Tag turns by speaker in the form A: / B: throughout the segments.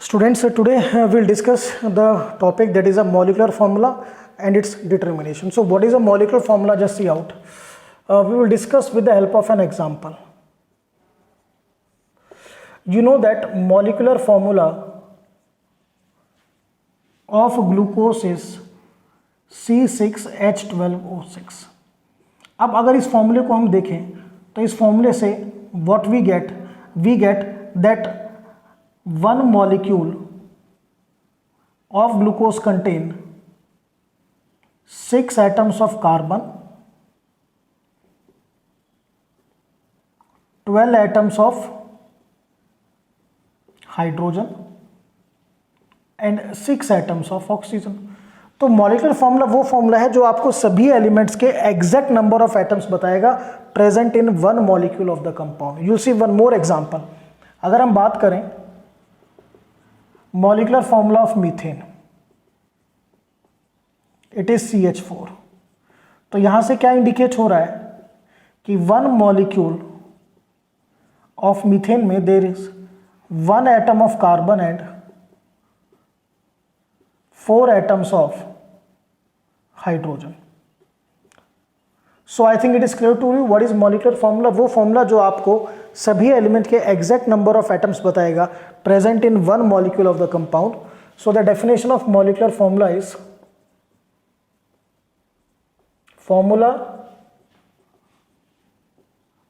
A: Students, today we'll discuss the topic that is a molecular formula and its determination. So what is a molecular formula? Just see out. We will discuss with the help of an example. You know that molecular formula of glucose is C6H12O6. अब अगर इस फॉर्मूले को हम देखें तो इस फॉर्मूले से what we get that one molecule of glucose contain 6 atoms of carbon, 12 atoms of hydrogen and 6 atoms of oxygen. तो मॉलिक्यूलर फॉर्मूला वो फॉर्मूला है जो आपको सभी एलिमेंट्स के एग्जैक्ट नंबर ऑफ एटम्स बताएगा present in one molecule of the compound. You see one more example. अगर हम बात करें molecular formula of methane, it is CH4. तो यहां से क्या इंडिकेट हो रहा है कि वन मॉलिक्यूल ऑफ मीथेन में there is 1 atom of carbon and 4 atoms of hydrogen. So I think it is clear to you what is molecular formula. वो फॉर्मूला जो आपको सभी एलिमेंट के एग्जैक्ट नंबर ऑफ एटम्स बताएगा present in one molecule of the compound. So the definition of molecular formula is formula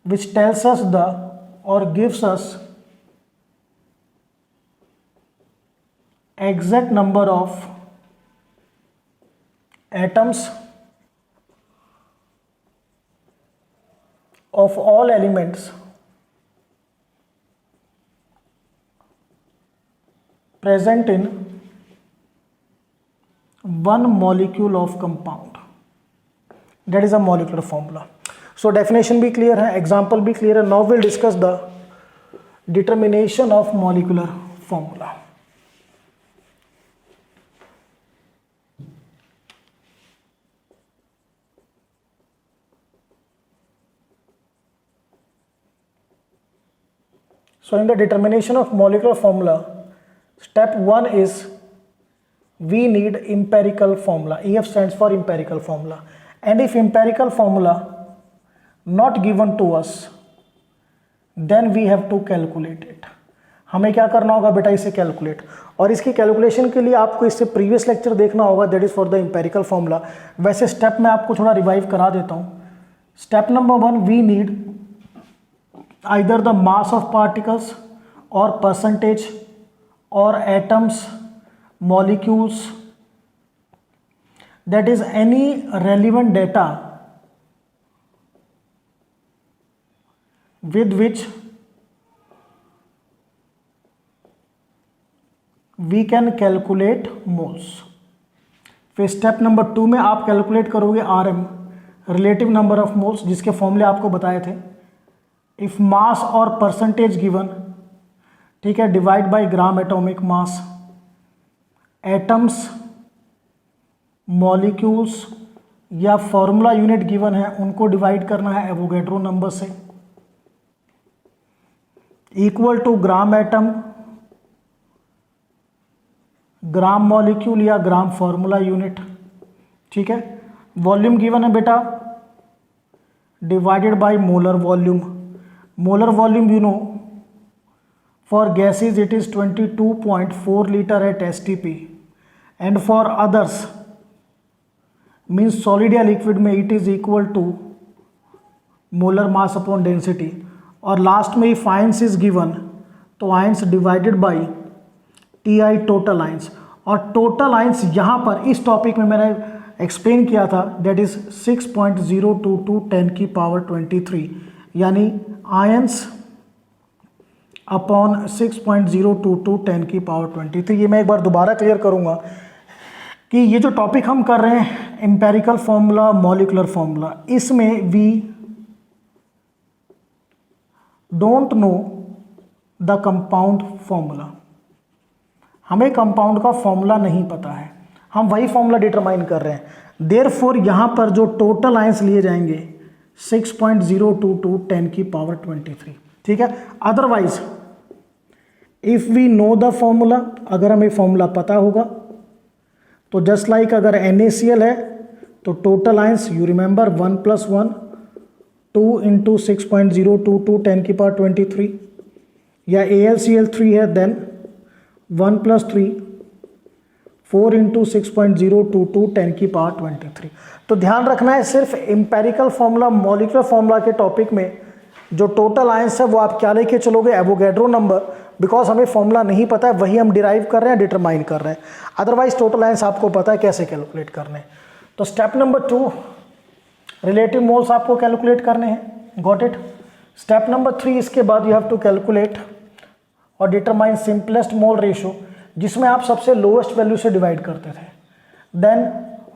A: which tells us the or gives us exact number of atoms of all elements present in one molecule of compound. That is a molecular formula. So definition भी clear है, example भी clear है. Now we'll discuss the determination of molecular formula. So in the determination of molecular formula, step 1 is we need empirical formula. EF stands for empirical formula. And if empirical formula not given to us, then we have to calculate it. हमें क्या करना होगा बेटा, इसे calculate. और इसकी calculation के लिए आपको इससे प्रीवियस लेक्चर देखना होगा, that is for the empirical formula. वैसे स्टेप में आपको थोड़ा रिवाइव करा देता हूँ. Step number 1, we need either the mass of particles or percentage or atoms, molecules, that is any relevant data with which we can calculate moles. फिर step number 2 में आप कैलकुलेट करोगे RM, relative number of moles, जिसके फॉर्मूले आपको बताए थे. If mass और परसेंटेज गिवन, ठीक है, divide by gram atomic mass. Atoms, molecules या फॉर्मूला यूनिट गिवन है उनको डिवाइड करना है एवोगैड्रो नंबर से. Equal to gram atom, gram molecule या ग्राम फॉर्मूला यूनिट. ठीक है. वॉल्यूम गिवन है बेटा, divided by molar volume. Molar volume, you know, for gases it is 22.4 liter at STP, and for others means solid या liquid में it is equal to molar mass upon density. और last में if ions is given तो ions divided by TI total ions. और total ions यहाँ पर इस topic में मैंने एक्सप्लेन किया था, that is 6.022 10 की पावर 23, यानी आयंस अपॉन 6.022 10 की पावर 23. ये मैं एक बार दोबारा क्लियर करूंगा कि ये जो टॉपिक हम कर रहे हैं एम्पेरिकल फॉर्मूला, मॉलिक्यूलर फॉर्मूला, इसमें we don't know the compound formula. हमें कंपाउंड का फॉर्मूला नहीं पता है, हम वही फॉर्मूला डिटरमाइन कर रहे हैं. देयरफॉर यहाँ पर जो टोटल आयंस लिए जाएंगे 6.022 10 की पावर 23. ठीक है. Otherwise if we know the formula, अगर हमें फॉर्मूला पता होगा तो जस्ट लाइक अगर NaCl है तो टोटल आयंस यू रिमेंबर 1 + 1 2 × 6.022 10⁻23, या AlCl3 है देन 1 + 3 4 × 6.022 10⁻23। तो ध्यान रखना है सिर्फ एम्पेरिकल फॉर्मूला मॉलिक्यूलर फॉर्मूला के टॉपिक में जो टोटल आयंस है वो आप क्या लेके चलोगे, एवोगैड्रो नंबर, बिकॉज हमें फॉर्मूला नहीं पता है वही हम डिराइव कर रहे हैं, डिटरमाइन कर रहे हैं। अदरवाइज टोटल आयंस आपको पता है कैसे कैलकुलेट करने हैं। तो स्टेप नंबर 2 रिलेटिव मोल्स आपको कैलकुलेट करने हैं, गॉट इट। स्टेप नंबर 3 इसके बाद यू हैव टू कैलकुलेट और डिटरमाइन सिंपलेस्ट मोल रेशियो, जिसमें आप सबसे लोएस्ट वैल्यू से डिवाइड करते थे। देन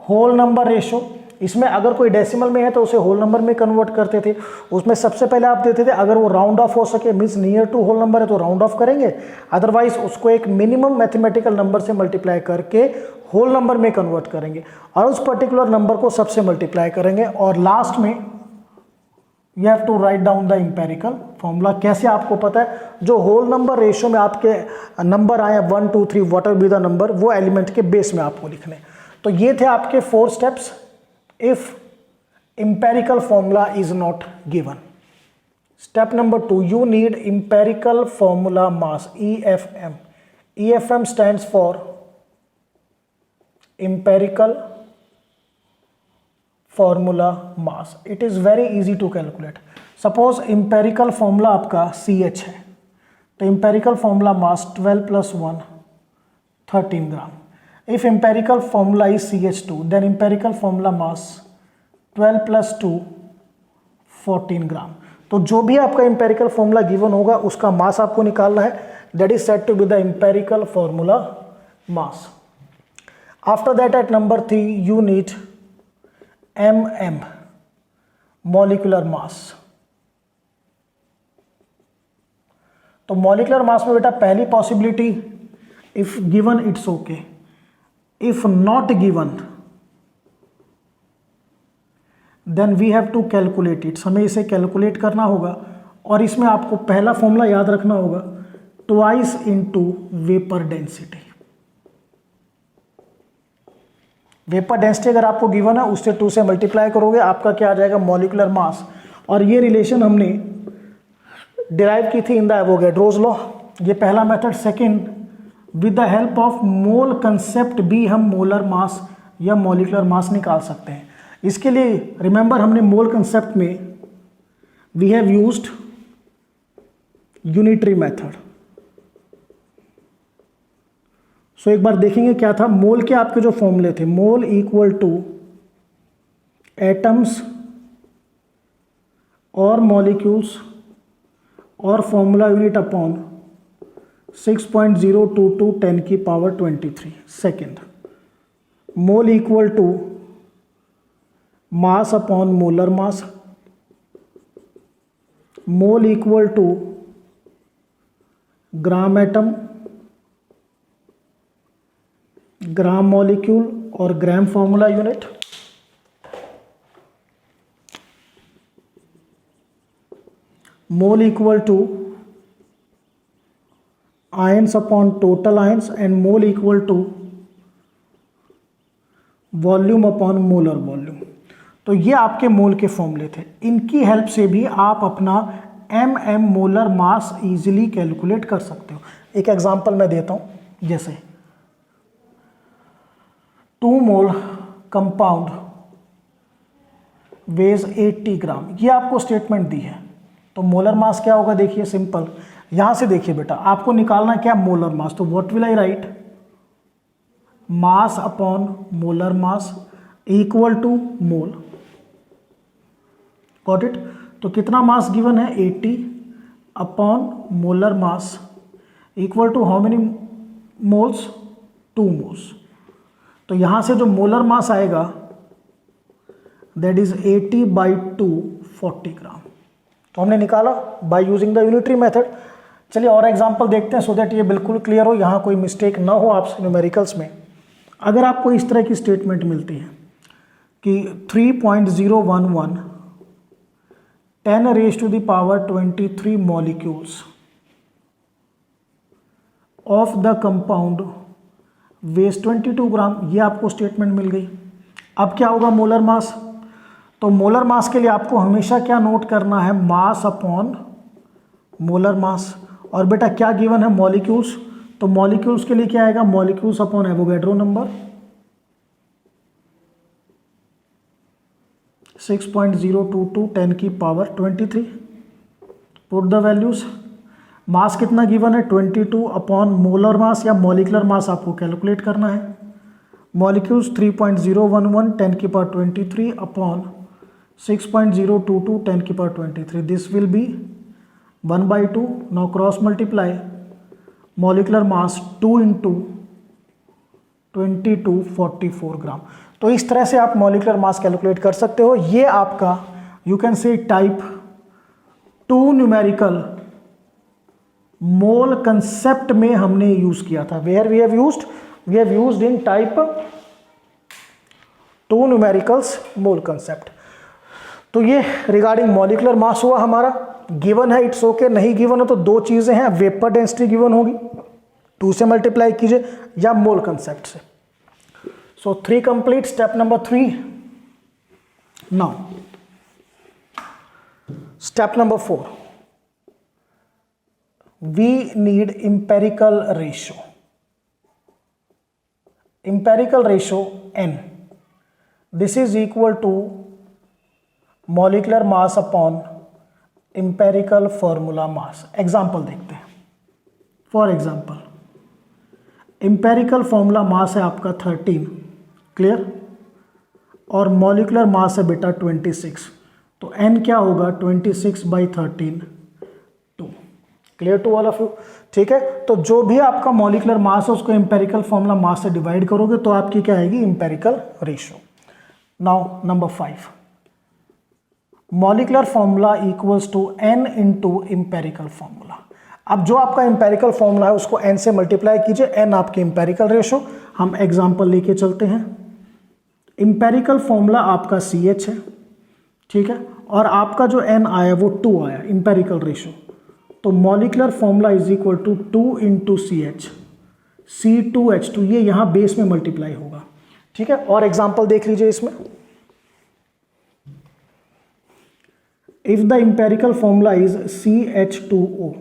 A: होल नंबर रेशियो, इसमें अगर कोई डेसिमल में है तो उसे होल नंबर में कन्वर्ट करते थे। उसमें सबसे पहले आप देते थे अगर वो राउंड ऑफ हो सके, means near to whole number है तो राउंड ऑफ करेंगे, अदरवाइज उसको एक मिनिमम मैथमेटिकल नंबर से मल्टीप्लाई करके होल नंबर में कन्वर्ट करेंगे और उस पर्टिकुलर नंबर को सबसे मल्टीप्लाई करेंगे। और लास्ट में you have to write down the empirical formula. कैसे आपको पता है, जो होल नंबर रेशियो में आपके नंबर आए 1 2 3 what ever be the number, वो एलिमेंट के बेस में आपको लिखने। तो ये थे आपके 4 steps if empirical formula is not given. Step number 2, you need empirical formula mass, EFM. EFM stands for empirical formula mass. It is very easy to calculate. Suppose empirical formula आपका CH है, तो empirical formula mass 12 + 1 13 gram. If empirical formula is CH2, then empirical formula mass 12 + 2 14 ग्राम। तो जो भी आपका empirical formula given होगा उसका मास आपको निकालना है, that is said to be the empirical formula mass. After that at number 3 you need MM, molecular mass. तो molecular mass में बेटा पहली possibility, if given it's okay, if not given then we have to calculate it. हमें इसे calculate करना होगा और इसमें आपको पहला फॉर्मूला याद रखना होगा, twice into vapour density. Vapour density अगर आपको गिवन है उससे 2 से मल्टीप्लाई करोगे, आपका क्या आ जाएगा, मॉलिक्यूलर मास। और ये रिलेशन हमने डिराइव की थी इन द एवोगैड्रोस लॉ, ये पहला method. Second, with the help of mole concept भी हम मोलर मास या मॉलिक्यूलर मास निकाल सकते हैं। इसके लिए रिमेंबर हमने मोल कंसेप्ट में we have used unitary method. So एक बार देखेंगे क्या था। मोल के आपके जो फॉर्मूले थे, मोल इक्वल टू एटम्स और मॉलिक्यूल्स और formula unit upon 6.022 10⁻23 second. Mole equal to mass upon molar mass, mole equal to gram atom, gram molecule और gram formula unit. Mole equal to ions upon total ions and mole equal to volume upon molar volume. तो ये आपके मोल के फॉर्मूले थे। इनकी help से भी आप अपना MM molar mass easily calculate कर सकते हो। एक एग्जांपल मैं देता हूँ, जैसे 2 मोल कंपाउंड वेज 80 ग्राम, ये आपको स्टेटमेंट दी है। तो मोलर मास क्या होगा, देखिए सिंपल, यहां से देखिए बेटा, आपको निकालना क्या, मोलर मास। तो what will I write, mass upon molar mass equal to mole, got it. तो कितना मास गिवन है, 80 upon molar mass equal to how many moles, 2 moles. तो यहां से जो मोलर मास आएगा दैट इज 80/2 40 ग्राम। तो हमने निकाला by using the unitary method. चलिए और एग्जांपल देखते हैं सो दैट ये बिल्कुल क्लियर हो, यहाँ कोई मिस्टेक ना हो आपसे न्यूमेरिकल्स में। अगर आपको इस तरह की स्टेटमेंट मिलती है कि 3.011 10⁻23 molecules of the compound weighs 22 gram, ये आपको स्टेटमेंट मिल गई। अब क्या होगा मोलर मास, तो मोलर मास के लिए आपको हमेशा क्या नोट करना है, मास अपॉन मोलर मास। और बेटा क्या गिवन है, मॉलिक्यूल्स, तो मॉलिक्यूल्स के लिए क्या आएगा, मॉलिक्यूल्स अपॉन एवोगैड्रो नंबर 6.022 10 की पावर 23। पुट द वैल्यूज, मास कितना गिवन है 22 अपॉन मोलर मास या मॉलिकुलर मास आपको कैलकुलेट करना है। मॉलिक्यूल्स 3.011 10 की पावर 23 अपॉन 6.022 10 की power 23, this will be 1/2। Now cross multiply, molecular mass 2 into 22 44 ग्राम। तो इस तरह से आप मॉलिकुलर मास कैलकुलेट कर सकते हो। ये आपका you can say type 2 numerical mole concept में हमने यूज किया था। Where we have used in type 2 numericals mole concept. तो ये रिगार्डिंग मॉलिकुलर मास हुआ हमारा। गिवन है, इट्स ओके, नहीं गिवन है तो दो चीजें हैं, वेपर डेंसिटी गिवन होगी 2 से मल्टीप्लाई कीजिए या मोल कंसेप्ट से। सो 3 complete, step number 3। Now step number 4, we need empirical ratio n, this is equal to molecular mass upon empirical formula mass। Example देखते हैं। For example empirical formula mass है आपका 13, clear, और molecular mass है बेटा 26, तो n क्या होगा 26/13 2, clear to all of you. ठीक है, तो जो भी आपका मॉलिकुलर मास है उसको एम्पेरिकल फॉर्मूला मास से डिवाइड करोगे तो आपकी क्या आएगी, empirical ratio. Now number 5, molecular formula equals to n into empirical formula. अब जो आपका एम्पेरिकल फॉर्मूला है उसको n से मल्टीप्लाई कीजिए, n आपकी एम्पेरिकल रेशियो। हम एग्जांपल लेके चलते हैं। एम्पेरिकल फॉर्मूला आपका CH है, ठीक है, और आपका जो n आया वो 2 आया एम्पेरिकल रेशियो, तो molecular formula is equal to 2 into CH C2H2, ये यहां बेस में मल्टीप्लाई होगा। ठीक है, और एग्जांपल देख लीजिए इसमें। If the empirical formula is CH2O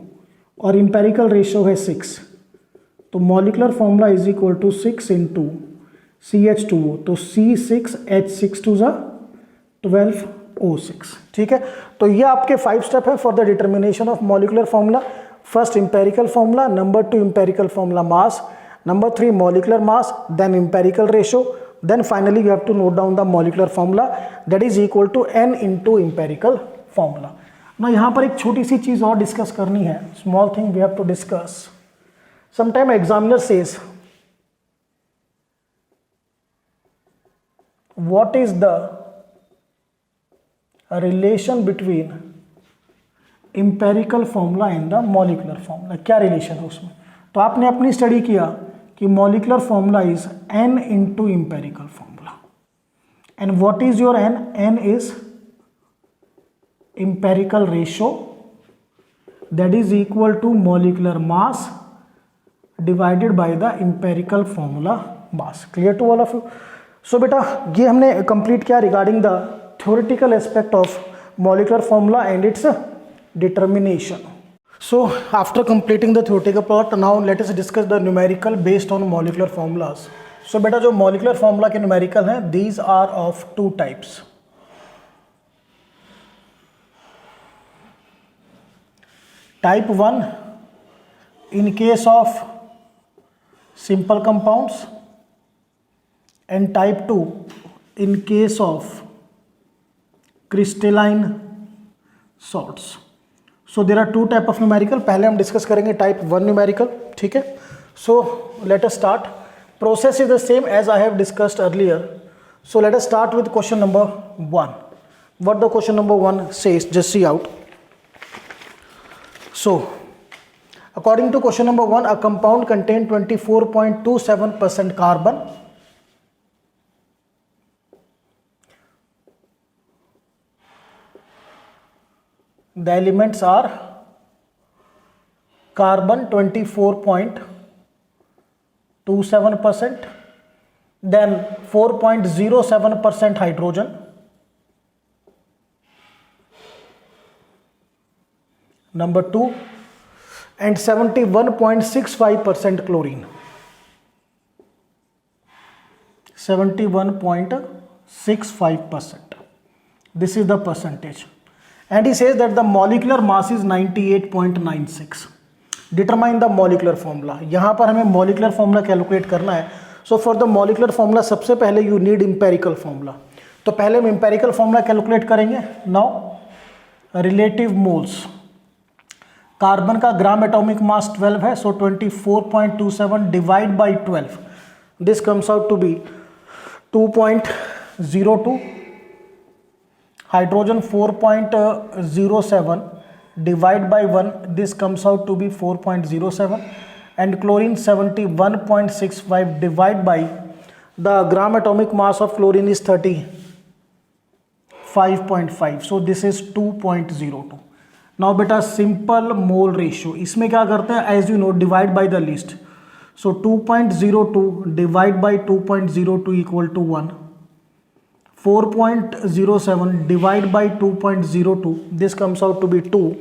A: और एम्पेरिकल रेशियो है 6, तो molecular formula is equal to 6 into CH2O, तो C6H6 12O6। ठीक है, तो ये आपके 5 स्टेप है for the determination of molecular formula. First empirical formula, number 2 empirical formula mass, number 3 molecular mass, then empirical ratio, then finally you have to note down the molecular formula that is equal to n into empirical formula. ना यहाँ पर एक छोटी सी चीज और discuss करनी है, small thing we have to discuss. Sometime examiner says what is the relation between empirical formula and the molecular formula, क्या रिलेशन है उसमें। तो आपने अपनी स्टडी किया कि molecular formula is n into empirical formula, and what is your n, n is empirical ratio that is equal to molecular mass divided by the empirical formula mass। clear to all of you? so बेटा ये हमने complete किया regarding the theoretical aspect of molecular formula and its determination। so after completing the theoretical part, now let us discuss the numerical based on molecular formulas। so बेटा जो molecular formula के numerical हैं, these are of 2 types। Type 1 in case of simple compounds and type 2 in case of crystalline salts। so there are 2 type of numerical। पहले हम discuss करेंगे type 1 numerical। ठीक है, so let us start। process is the same as I have discussed earlier। so let us start with question number 1। what the question number 1 says, just see out। so according to question number 1, a compound contain 24.27% carbon, the elements are carbon 24.27, 0.27%, then 4.07% hydrogen, number 2, and 71.65% chlorine. 71.65%. This is the percentage. And he says that the molecular mass is 98.96. Determine the molecular formula. यहाँ पर हमें molecular formula calculate करना है. So for the molecular formula सबसे पहले you need empirical formula. तो पहले हम empirical formula कैलकुलेट करेंगे. Now relative moles. कार्बन का ग्राम एटॉमिक मास 12 है, so 24.27 divide by 12, this comes out to be 2.02. Hydrogen 4.07 divide by 1, this comes out to be 4.07, and chlorine 71.65 divide by the gram atomic mass of chlorine is 35.5, so this is 2.02. Now बेटा simple mole ratio, इसमें क्या करते हैं, as you know divide by the list. So 2.02 divide by 2.02 equal to 1. 4.07 divide by 2.02, this comes out to be 2.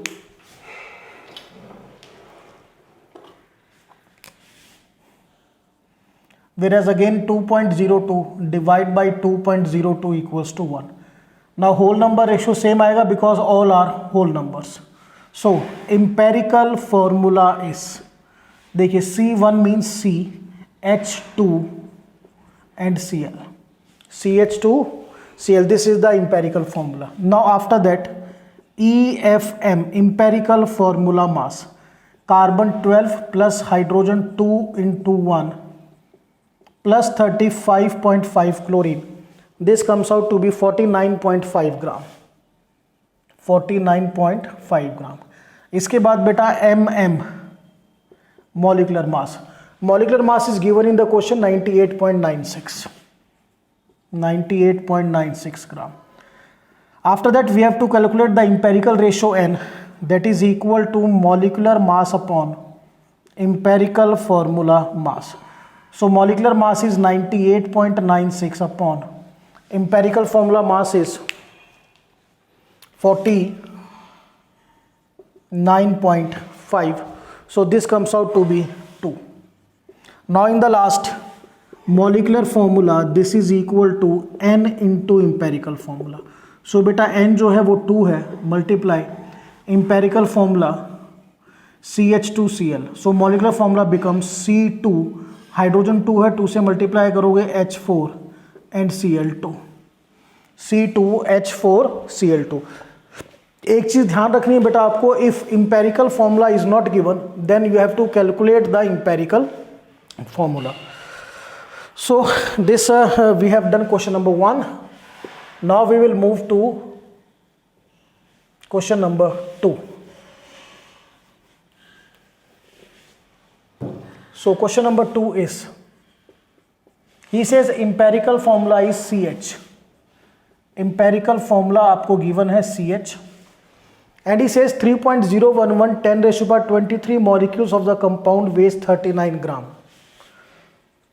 A: Whereas again 2.02 divide by 2.02 equals to 1. Now whole number ratio same आएगा because all are whole numbers. So empirical formula is, देखिए C1 means C, H2 and Cl. CH2, Cl, this is the empirical formula. Now after that EFM, empirical formula mass, carbon 12 plus hydrogen 2 into 1 plus 35.5 chlorine. This comes out to be 49.5 gram. 49.5 gram. इसके बाद बेटा mm, molecular mass. Molecular mass is given in the question 98.96. 98.96 gram. After that we have to calculate the empirical ratio N, that is equal to molecular mass upon empirical formula mass. So molecular mass is 98.96 upon empirical formula mass is 49.5. So this comes out to be 2. Now in the last molecular formula, this is equal to N into empirical formula. So beta N जो है वो 2 है, multiply empirical formula CH2Cl. So molecular formula becomes C2, hydrogen 2 है, 2 से multiply करोगे H4 and Cl2, C2H4Cl2. एक चीज ध्यान रखनी है बेटा आपको, if empirical formula is not given then you have to calculate the empirical formula. So this we have done question number 1. Now we will move to question number 2. So question number 2 is, he says empirical formula is CH. Empirical formula आपको given है CH, and he says 3.011 10 raised to power 23 molecules of the compound weighs 39 gram.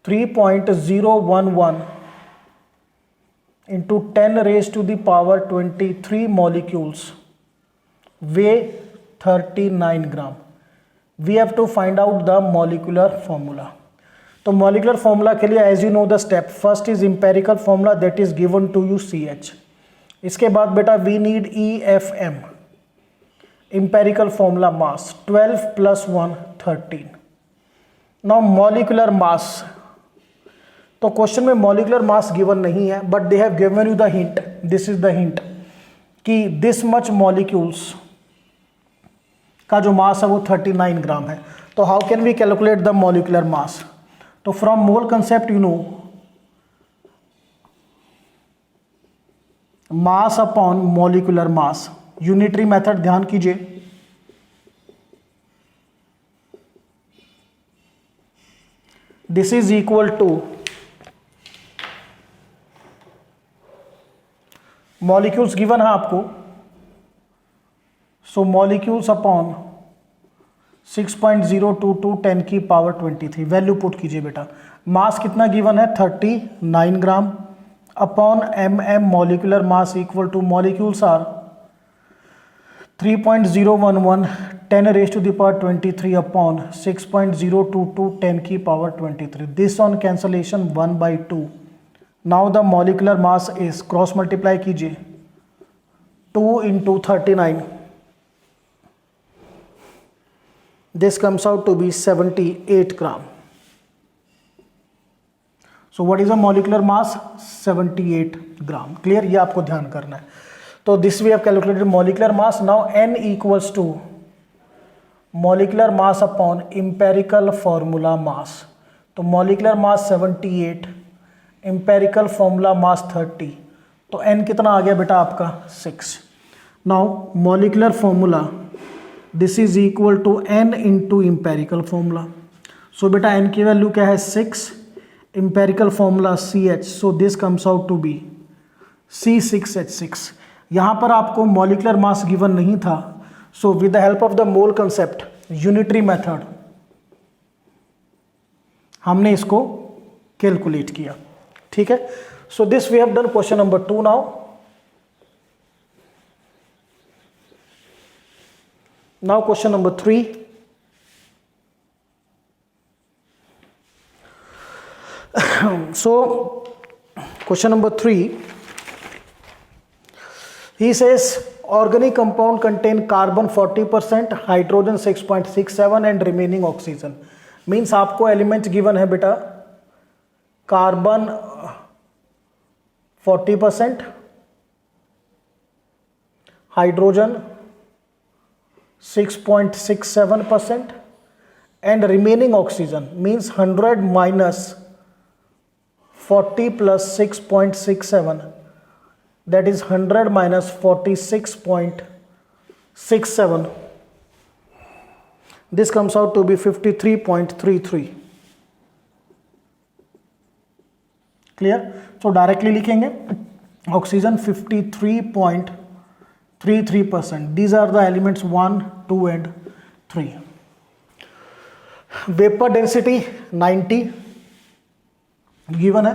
A: 3.011 into 10 raised to the power 23 molecules weigh 39 gram. We have to find out the molecular formula. तो molecular formula के लिए as you know the step, first is empirical formula that is given to you CH. इसके बाद बेटा we need EFM, empirical formula mass 12 plus 1 13. Now molecular mass, तो question में molecular mass given नहीं है, but they have given you the hint. This is the hint कि this much molecules का जो मास है वो 39 ग्राम है. तो how can we calculate the molecular mass? तो from mole concept you know mass upon molecular mass, unitary method ध्यान कीजिए. This is equal to molecules given है आपको, सो मॉलिक्यूल्स अपॉन 6.022 10 की पावर 23। वैल्यू पुट कीजिए बेटा। मास कितना गिवन है 39 gram upon mm molecular mass equal to molecules are 3.011 10 raised to the power 23 upon 6.022 10 की power 23। This on cancellation 1/2। Now the molecular mass is, cross multiply कीजिए, 2 into 39, this comes out to be 78 gram. So what is the molecular mass? 78 gram. Clear? ये आपको ध्यान करना है। तो this we have calculated molecular mass. Now N equals to molecular mass upon empirical formula mass. तो molecular mass 78, empirical formula mass 30, तो N कितना आ गया बेटा आपका 6। Now molecular formula, this is equal to N into empirical formula. So बेटा N की value क्या है 6, empirical formula CH, so this comes out to be C6H6। यहाँ पर आपको molecular mass given नहीं था, so with the help of the mole concept, unitary method, हमने इसको कैलकुलेट किया। ठीक है, so this we have done question number 2 now. Now question number 3. So question number 3, he says organic compound contain carbon 40%, hydrogen 6.67 and remaining oxygen। Means आपको element given है बेटा carbon 40%, hydrogen 6.67% and remaining oxygen means 100 minus 40 plus 6.67, that is 100 minus 46.67, this comes out to be 53.33। clear? so directly लिखेंगे oxygen 53.33%। these are the elements 1, 2 and 3। vapor density 90 given है।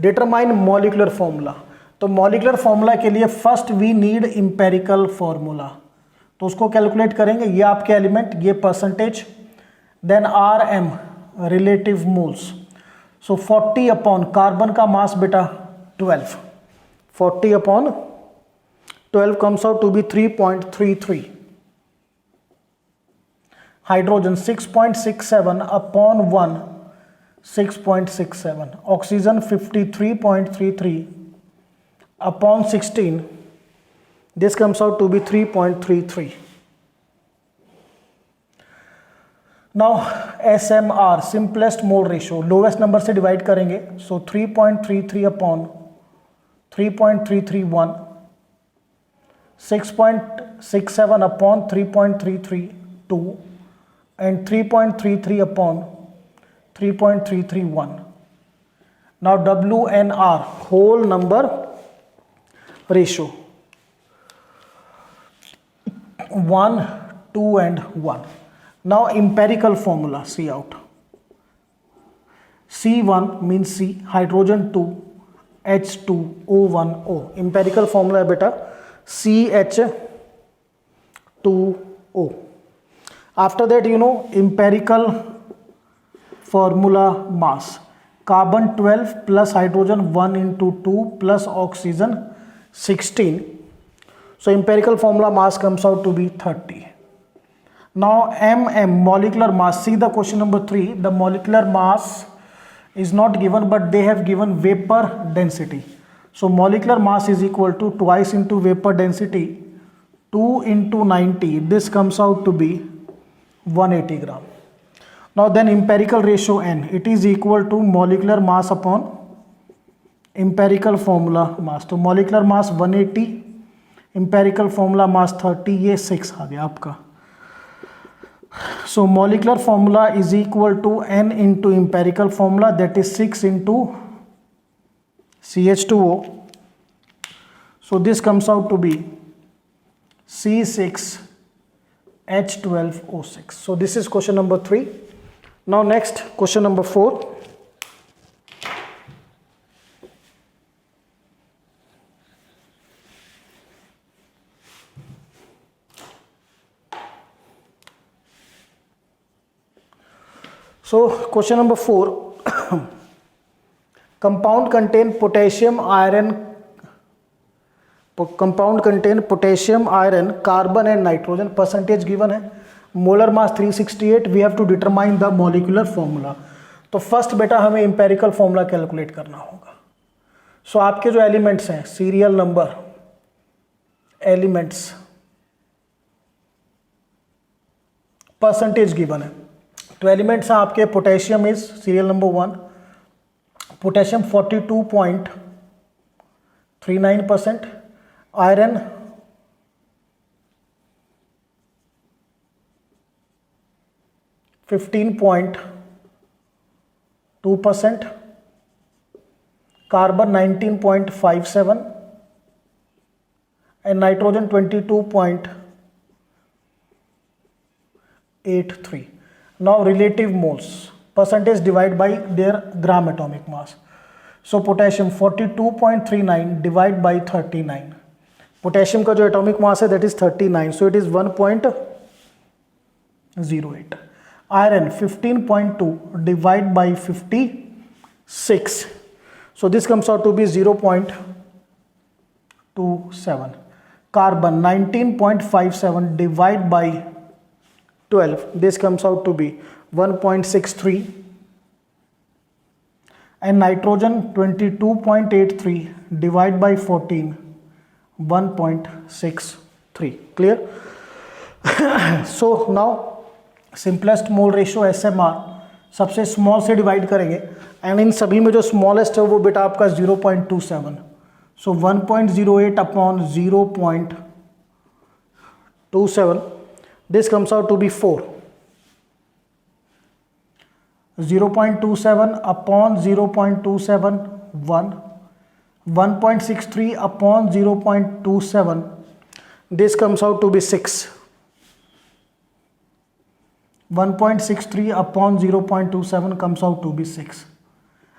A: Determine molecular formula, तो molecular formula के लिए first we need empirical formula, तो उसको calculate करेंगे। ये आपके एलिमेंट, ये percentage, then R M relative moles. So 40 upon carbon का मास बेटा 12, 40 upon 12 comes out to be 3.33। Hydrogen 6.67 upon 1 6.67, oxygen 53.33 upon 16, this comes out to be 3.33। now SMR simplest mole ratio, lowest number से divide करेंगे, so 3.33 upon 3.331, 6.67 upon 3.332 and 3.33 upon 3.331। now WNR whole number ratio 1, 2 and 1। now empirical formula, see out, C1 means C, hydrogen 2, H2O1O। empirical formula है बेटा CH2O। after that you know empirical formula mass, carbon 12 plus hydrogen 1 into 2 plus oxygen 16, so empirical formula mass comes out to be 30। now mm molecular mass, see the question number 3, the molecular mass is not given but they have given vapor density, so molecular mass is equal to twice into vapor density 2 into 90, this comes out to be 180 gram। now then empirical ratio N, it is equal to molecular mass upon empirical formula mass, तो molecular mass 180, empirical formula mass 30, ये 6 आ गया आपका। so molecular formula is equal to N into empirical formula, that is 6 into CH2O, so this comes out to be C6 H12O6. So this is question number 3. Now next, question number 4. So question number 4. Compound contain potassium, iron, carbon and nitrogen. Percentage given है. Molar mass 368. We have to determine the molecular formula. तो first बेटा हमें empirical formula calculate करना होगा. सो आपके जो elements हैं, serial number elements, percentage given है. तो एलिमेंट्स हैं आपके, potassium is serial number 1, potassium 42.39%, iron 15.2%, carbon 19.57 and nitrogen 22.83. Now relative moles, percentage divided by their gram atomic mass. So potassium 42.39 divided by 39. Potassium का जो atomic mass है that is 39, so it is 1.08. Iron 15.2 divide by 56, so this comes out to be 0.27. Carbon 19.57 divide by 12, this comes out to be 1.63, and nitrogen 22.83 divided by 14, 1.63. clear? So now simplest mole ratio SMR, सबसे small से divide करेंगे, and in सभी में जो smallest है वो बेटा आपका 0.27, सो 1.08 upon 0.27, this comes out to be 4. 0.27 upon 0.27, 1. 1.63 upon 0.27, this comes out to be 6. 1.63 upon 0.27 comes out to be 6.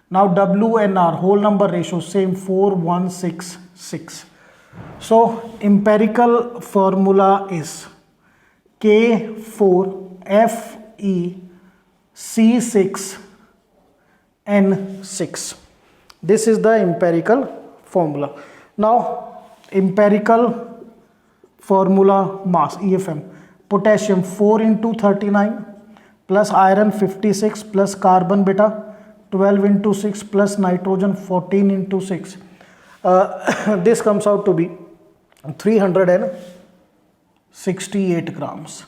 A: Now W and R, whole number ratio, same 4166. So empirical formula is K4FeC6N6. This is the empirical formula. Now empirical formula mass EFM, potassium 4 into 39 plus iron 56 plus carbon beta 12 into 6 plus nitrogen 14 into 6. This comes out to be 368 grams.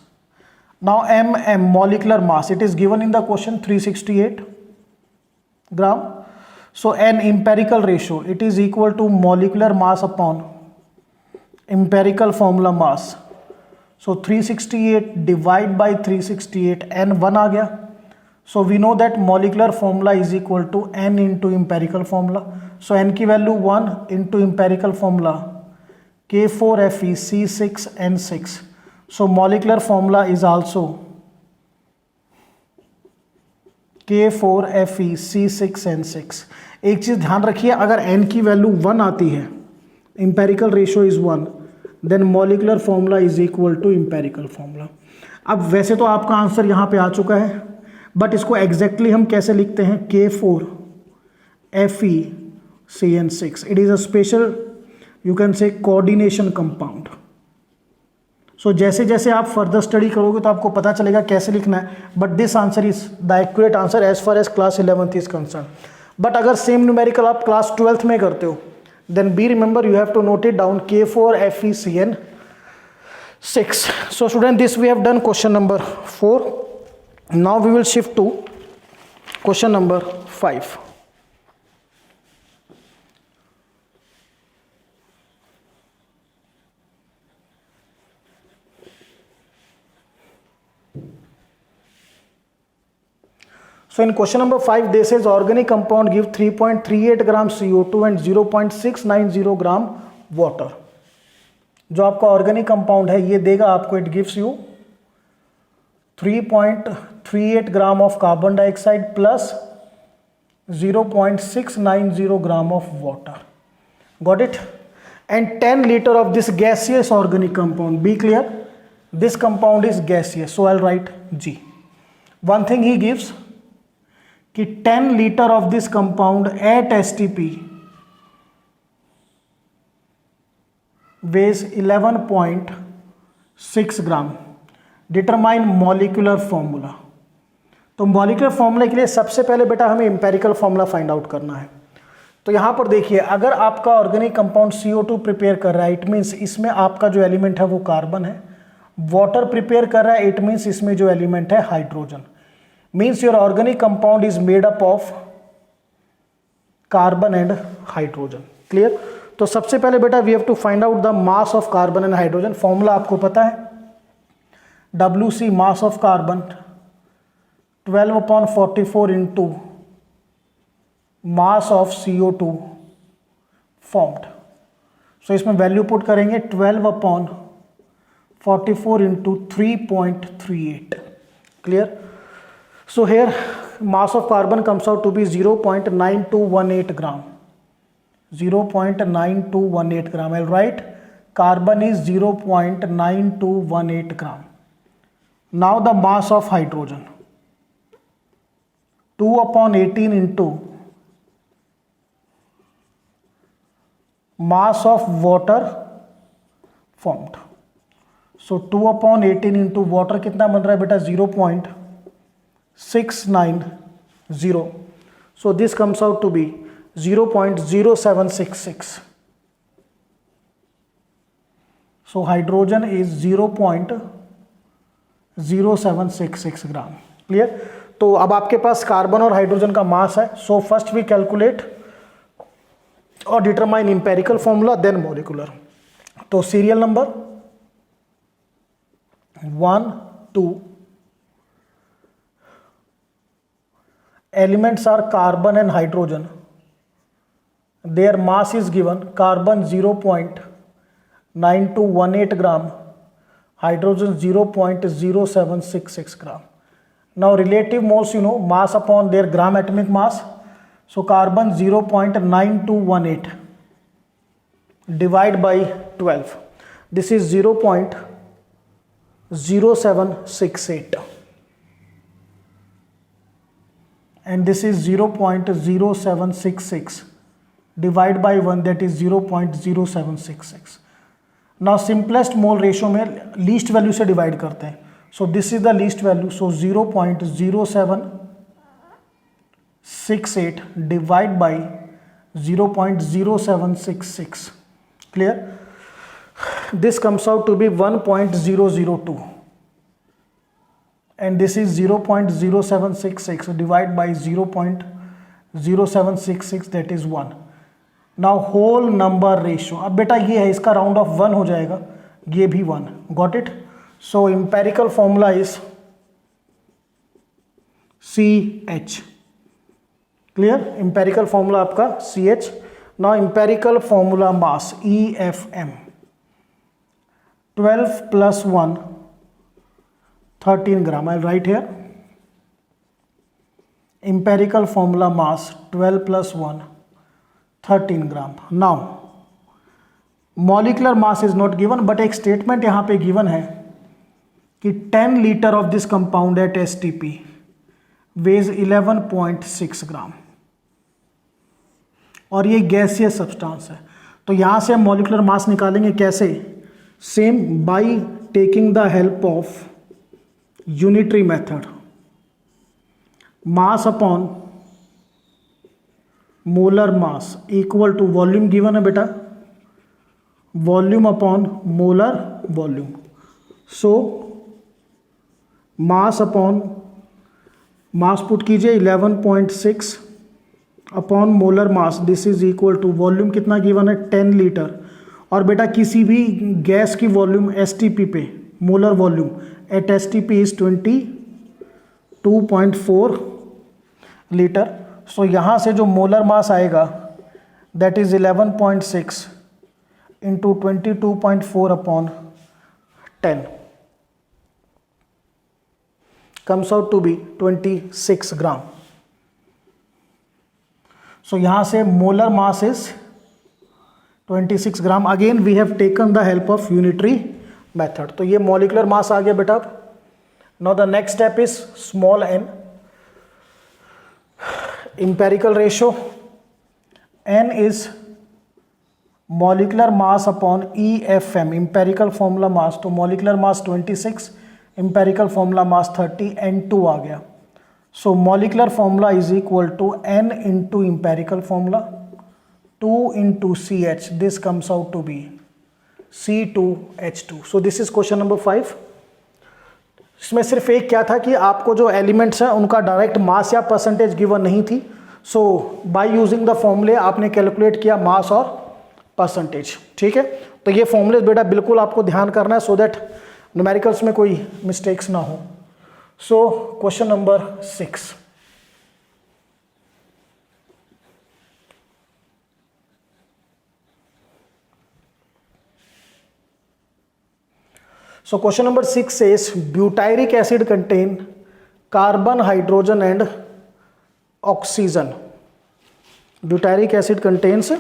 A: Now MM, molecular mass, it is given in the question 368 gram. So N, empirical ratio, it is equal to molecular mass upon empirical formula mass. So 368 divide by 368, N 1 आ गया. So we know that molecular formula is equal to N into empirical formula. So N की value 1 into empirical formula K4FeC6N6. So molecular formula is also K4FeC6N6. एक चीज़ ध्यान रखिए, अगर N की value 1 आती है, empirical ratio is 1, then molecular formula is equal to empirical formula. अब वैसे तो आपका आंसर यहाँ पे आ चुका है, बट इसको एग्जैक्टली हम कैसे लिखते हैं? K4FeCN6. It is a special, you can say, coordination compound. सो जैसे जैसे आप फर्दर स्टडी करोगे तो आपको पता चलेगा कैसे लिखना है, but this answer is the accurate answer as far as class 11th is concern. But अगर सेम न्यूमेरिकल आप क्लास 12th में करते हो, then be remember you have to note it down K4FeCN6. So student, this we have done question number 4. Now we will shift to question number 5. So in question number 5, they says organic compound give 3.38 gram CO2 and 0.690 gram water. जो आपका organic compound है ये देगा आपको, it gives you 3.38 gram of carbon dioxide plus 0.690 gram of water. Got it? And 10 liter of this gaseous organic compound. Be clear, this compound is gaseous, so I'll write G. One thing he gives कि 10 liter of this compound at STP weighs 11.6 gram. Determine molecular formula. तो molecular formula के लिए सबसे पहले बेटा हमें empirical formula find out करना है. तो यहाँ पर देखिए, अगर आपका ऑर्गेनिक कंपाउंड CO2 प्रिपेयर कर रहा है, इट मीन्स इसमें आपका जो एलिमेंट है वो कार्बन है. वाटर प्रिपेयर कर रहा है, इट मीन्स इसमें जो एलिमेंट है hydrogen. Means your organic compound is made up of carbon and hydrogen. Clear? तो सबसे पहले बेटा we have to find out the mass of carbon and hydrogen. Formula आपको पता है, WC mass of carbon 12/44 into mass of CO2 formed. So इसमें value put करेंगे 12/44 into 3.38. Clear? So here mass of carbon comes out to be 0.9218 gram. 0.9218 gram. I'll write carbon is 0.9218 gram. Now the mass of hydrogen 2/18 into mass of water formed. So 2/18 into water कितना बन रहा है बेटा? 0.690. So this comes out to be 0.0766. So hydrogen is 0.0766 gram. Clear? तो अब आपके पास carbon और hydrogen का मास है. सो फर्स्ट वी कैलकुलेट और determine empirical formula, then molecular. तो serial number 1 2 elements are carbon and hydrogen. Their mass is given. Carbon 0.9218 gram, hydrogen 0.0766 gram. Now relative moles, you know, mass upon their gram atomic mass. So carbon 0.9218 divide by 12. This is 0.0768. And this is 0.0766 divide by 1, that is 0.0766. Now simplest mole ratio में least value से divide करते हैं. So this is the least value. So 0.0768 divide by 0.0766. Clear? This comes out to be 1.002. And this is 0.0766 divide by 0.0766, that is 1. Now whole number ratio, अब बेटा ये है, इसका round of 1 हो जाएगा, ये भी 1. Got it? So empirical formula is CH. Clear? Empirical formula आपका CH. Now empirical formula mass EFM 12 + 1 13 gram. I'll write here empirical formula mass 12 + 1 13 gram. Now molecular mass is not given, but एक statement यहाँ पे given है कि 10 liter of this compound at STP weighs 11.6 gram और ये gaseous substance है. तो यहाँ से हम molecular mass निकालेंगे कैसे? Same by taking the help of unitary method. Mass upon molar mass equal to volume given है बेटा, volume upon molar volume. So mass upon mass put कीजिए 11.6 upon molar mass, this is equal to volume कितना given है 10 litre. और बेटा किसी भी gas की वॉल्यूम STP पे molar volume at STP is 22.4 litre. So यहाँ से जो मोलर मास आएगा that is 11.6 into 22.4 upon 10. comes out to be 26 gram. So यहाँ से molar mass is 26 gram. Again we have taken the help of unitary method. तो ये molecular mass आ गया बेटा. Now the next step is small n. Empirical ratio. N is molecular mass upon EFM. Empirical formula mass. तो molecular mass 26, empirical formula mass 30, N2 आ गया. So molecular formula is equal to N into empirical formula 2 into CH. This comes out to be C2H2. So this is question number 5. इसमें सिर्फ एक क्या था कि आपको जो एलिमेंट्स हैं उनका डायरेक्ट मास या परसेंटेज गिवन नहीं थी. सो बाय यूजिंग द फॉर्मूले आपने कैलकुलेट किया मास और परसेंटेज. ठीक है, तो ये फॉर्मूले बेटा बिल्कुल आपको ध्यान करना है सो दैट न्यूमेरिकल्स में कोई मिस्टेक्स ना हो. So question number 6. So question number 6 says butyric acid contain carbon, hydrogen and oxygen. Butyric acid contains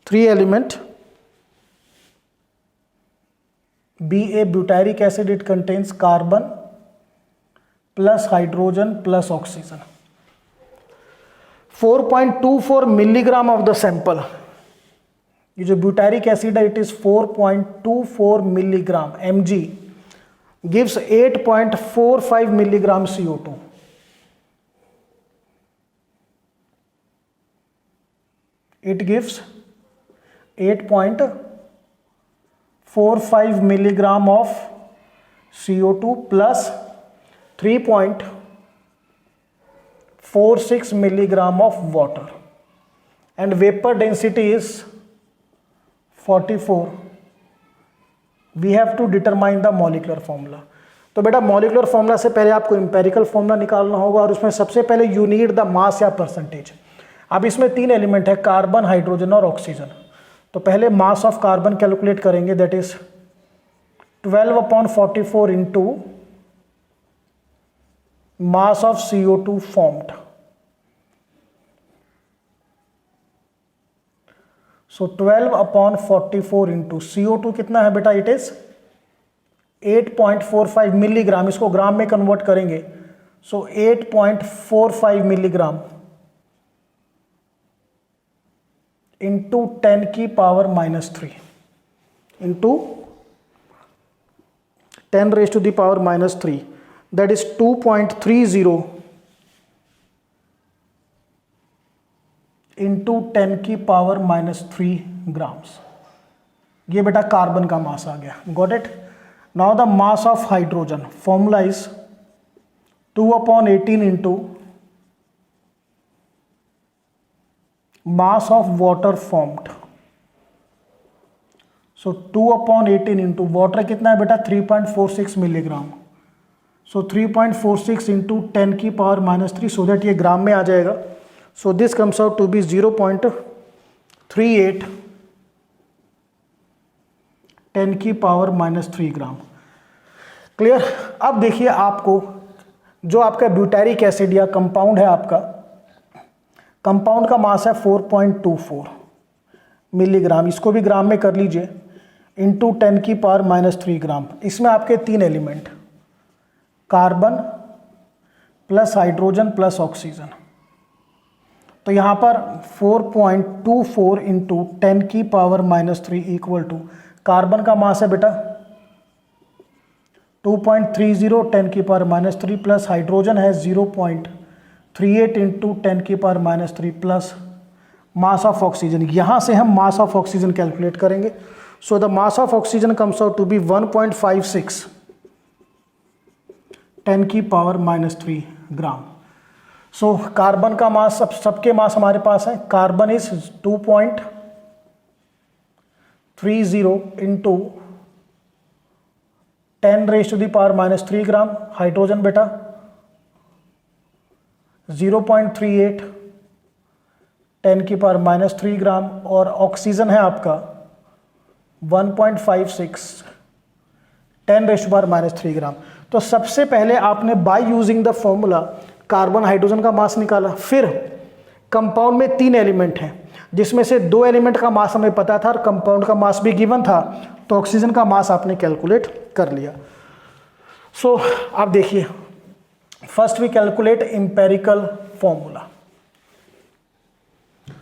A: 3 elements. BA butyric acid, it contains carbon plus hydrogen plus oxygen. 4.24 milligram of the sample. ये जो butyric acid है it is 4.24 milligram mg gives 8.45 milligram CO2. It gives 8.45 milligram of CO2 plus 3.46 milligram of water and vapor density is 44. We have to determine the molecular formula. तो बेटा molecular formula से पहले आपको empirical formula निकालना होगा और उसमें सबसे पहले यू नीड द मास या परसेंटेज. अब इसमें 3 एलिमेंट है कार्बन, हाइड्रोजन और ऑक्सीजन. तो पहले मास ऑफ कार्बन कैलकुलेट करेंगे that is 12/44 into mass of CO2 formed. So 12/44 into CO2 कितना है बेटा इट इज 8.45 मिलीग्राम. इसको ग्राम में कन्वर्ट करेंगे सो 8.45 मिलीग्राम इंटू 10 की power -3 into 10 raised to the power -3 that is 2.30 into 10 की पावर -3 ग्राम्स. ये बेटा कार्बन का मास आ गया. Got it. Now the mass of hydrogen formula is 2/18 into mass of water formed. So 2/18 into water कितना है बेटा 3.46 milligram. सो 3.46 into 10 की power -3 so that ये ग्राम में आ जाएगा. So this comes out to be 0.38 10 की पावर -3 ग्राम. क्लियर. अब देखिए आपको जो आपका ब्यूटारिक एसिड या कंपाउंड है आपका कंपाउंड का मास है 4.24 मिलीग्राम. इसको भी ग्राम में कर लीजिए इंटू 10 की पावर -3 ग्राम. इसमें आपके 3 element carbon plus hydrogen plus oxygen. तो यहाँ पर 4.24 इंटू 10 की पावर -3 इक्वल टू कार्बन का मास है बेटा 2.30 10 की पावर -3 प्लस हाइड्रोजन है 0.38 इंटू 10 की power -3 plus mass of oxygen. यहाँ से हम मास ऑफ ऑक्सीजन कैलकुलेट करेंगे. So the mass of oxygen comes out to be 1.56 10 की पावर -3 ग्राम. सो कार्बन का मास सबके मास हमारे पास है. Carbon is 2.30 into 10 raised to the power -3 gram. Hydrogen बेटा 0.38 10 की पावर -3 ग्राम और ऑक्सीजन है आपका 1.56 10 raised to the power -3 ग्राम. तो सबसे पहले आपने by using the formula carbon hydrogen का मास निकाला, फिर कंपाउंड में 3 एलिमेंट हैं जिसमें से 2 एलिमेंट का मास हमें पता था और कंपाउंड का मास भी गिवन था, तो ऑक्सीजन का मास आपने कैलकुलेट कर लिया। सो आप देखिए, first we calculate empirical formula.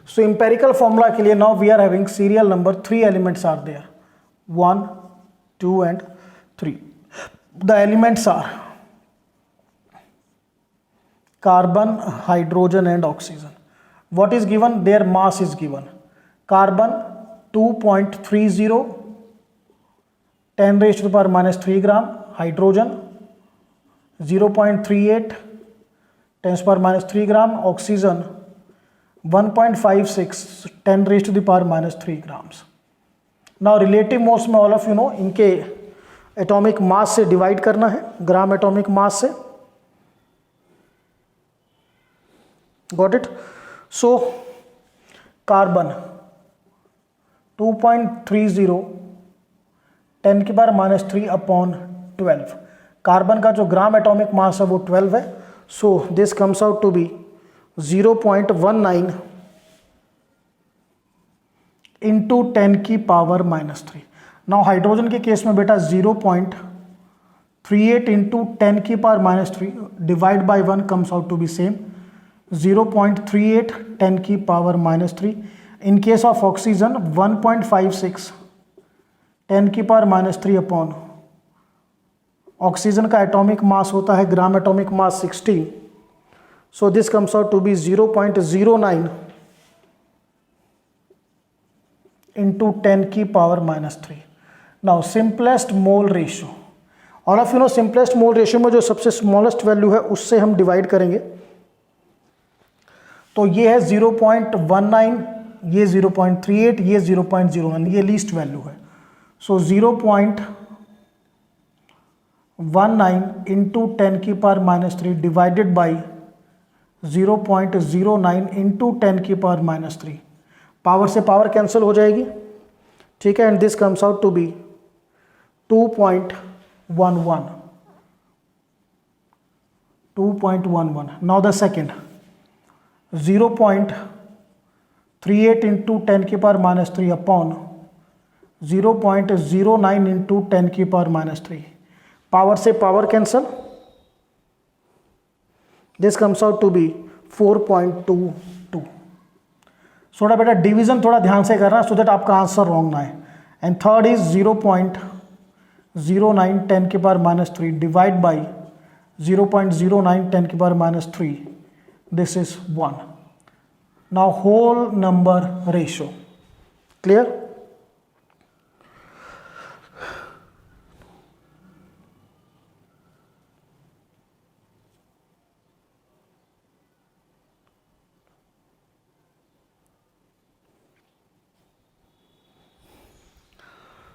A: So empirical formula के लिए now we are having serial number, 3 elements are there, 1, 2 and 3. The elements are carbon, hydrogen and oxygen. What is given? Their mass is given. Carbon 2.30, 10 raised to the power minus 3 gram. Hydrogen 0.38, 10 to the power minus 3 gram. Oxygen 1.56, 10 raised to the power minus 3 grams. Now relative moles में all of you know इनके atomic mass से divide करना है, gram atomic मास से। Got it? So carbon 2.30, 10 की power minus 3 upon 12। Carbon का जो ग्राम atomic mass है वो 12 है, so this comes out to be 0.19 into 10 की पावर माइनस 3। नाउ हाइड्रोजन के केस में बेटा 0.38 इंटू 10 की power minus 3 divide by 1 comes out to be same 0.38 10 की power minus 3। In case of oxygen 1.56 10 की पावर माइनस 3 अपॉन, ऑक्सीजन का atomic mass होता है gram atomic mass 16, so this comes out to B 0.09 into 10 की power minus 3। Now simplest mole ratio, all of you no simplest mole ratio में जो सबसे smallest value है उससे हम डिवाइड करेंगे, तो ये है 0.19, ये 0.38, ये 0.01, ये लीस्ट वैल्यू है। सो 0.19 इंटू 10 की power minus 3 divided by 0.09 into 10 की पावर माइनस 3, पावर से पावर कैंसिल हो जाएगी, ठीक है, and this comes out to be 2.11। Now the second 0.38 into 10 की पावर माइनस 3 अपॉन 0.09 इंटू 10 की पावर माइनस 3, पावर से power cancel, this comes out to be 4.22। थोड़ा बेटा डिवीजन थोड़ा ध्यान से करना सो दैट आपका आंसर रॉन्ग ना है। एंड थर्ड इज 0.09 10 की पावर माइनस 3 डिवाइड बाई 0.09 10 की power minus 3, this is 1। Now whole number ratio, clear?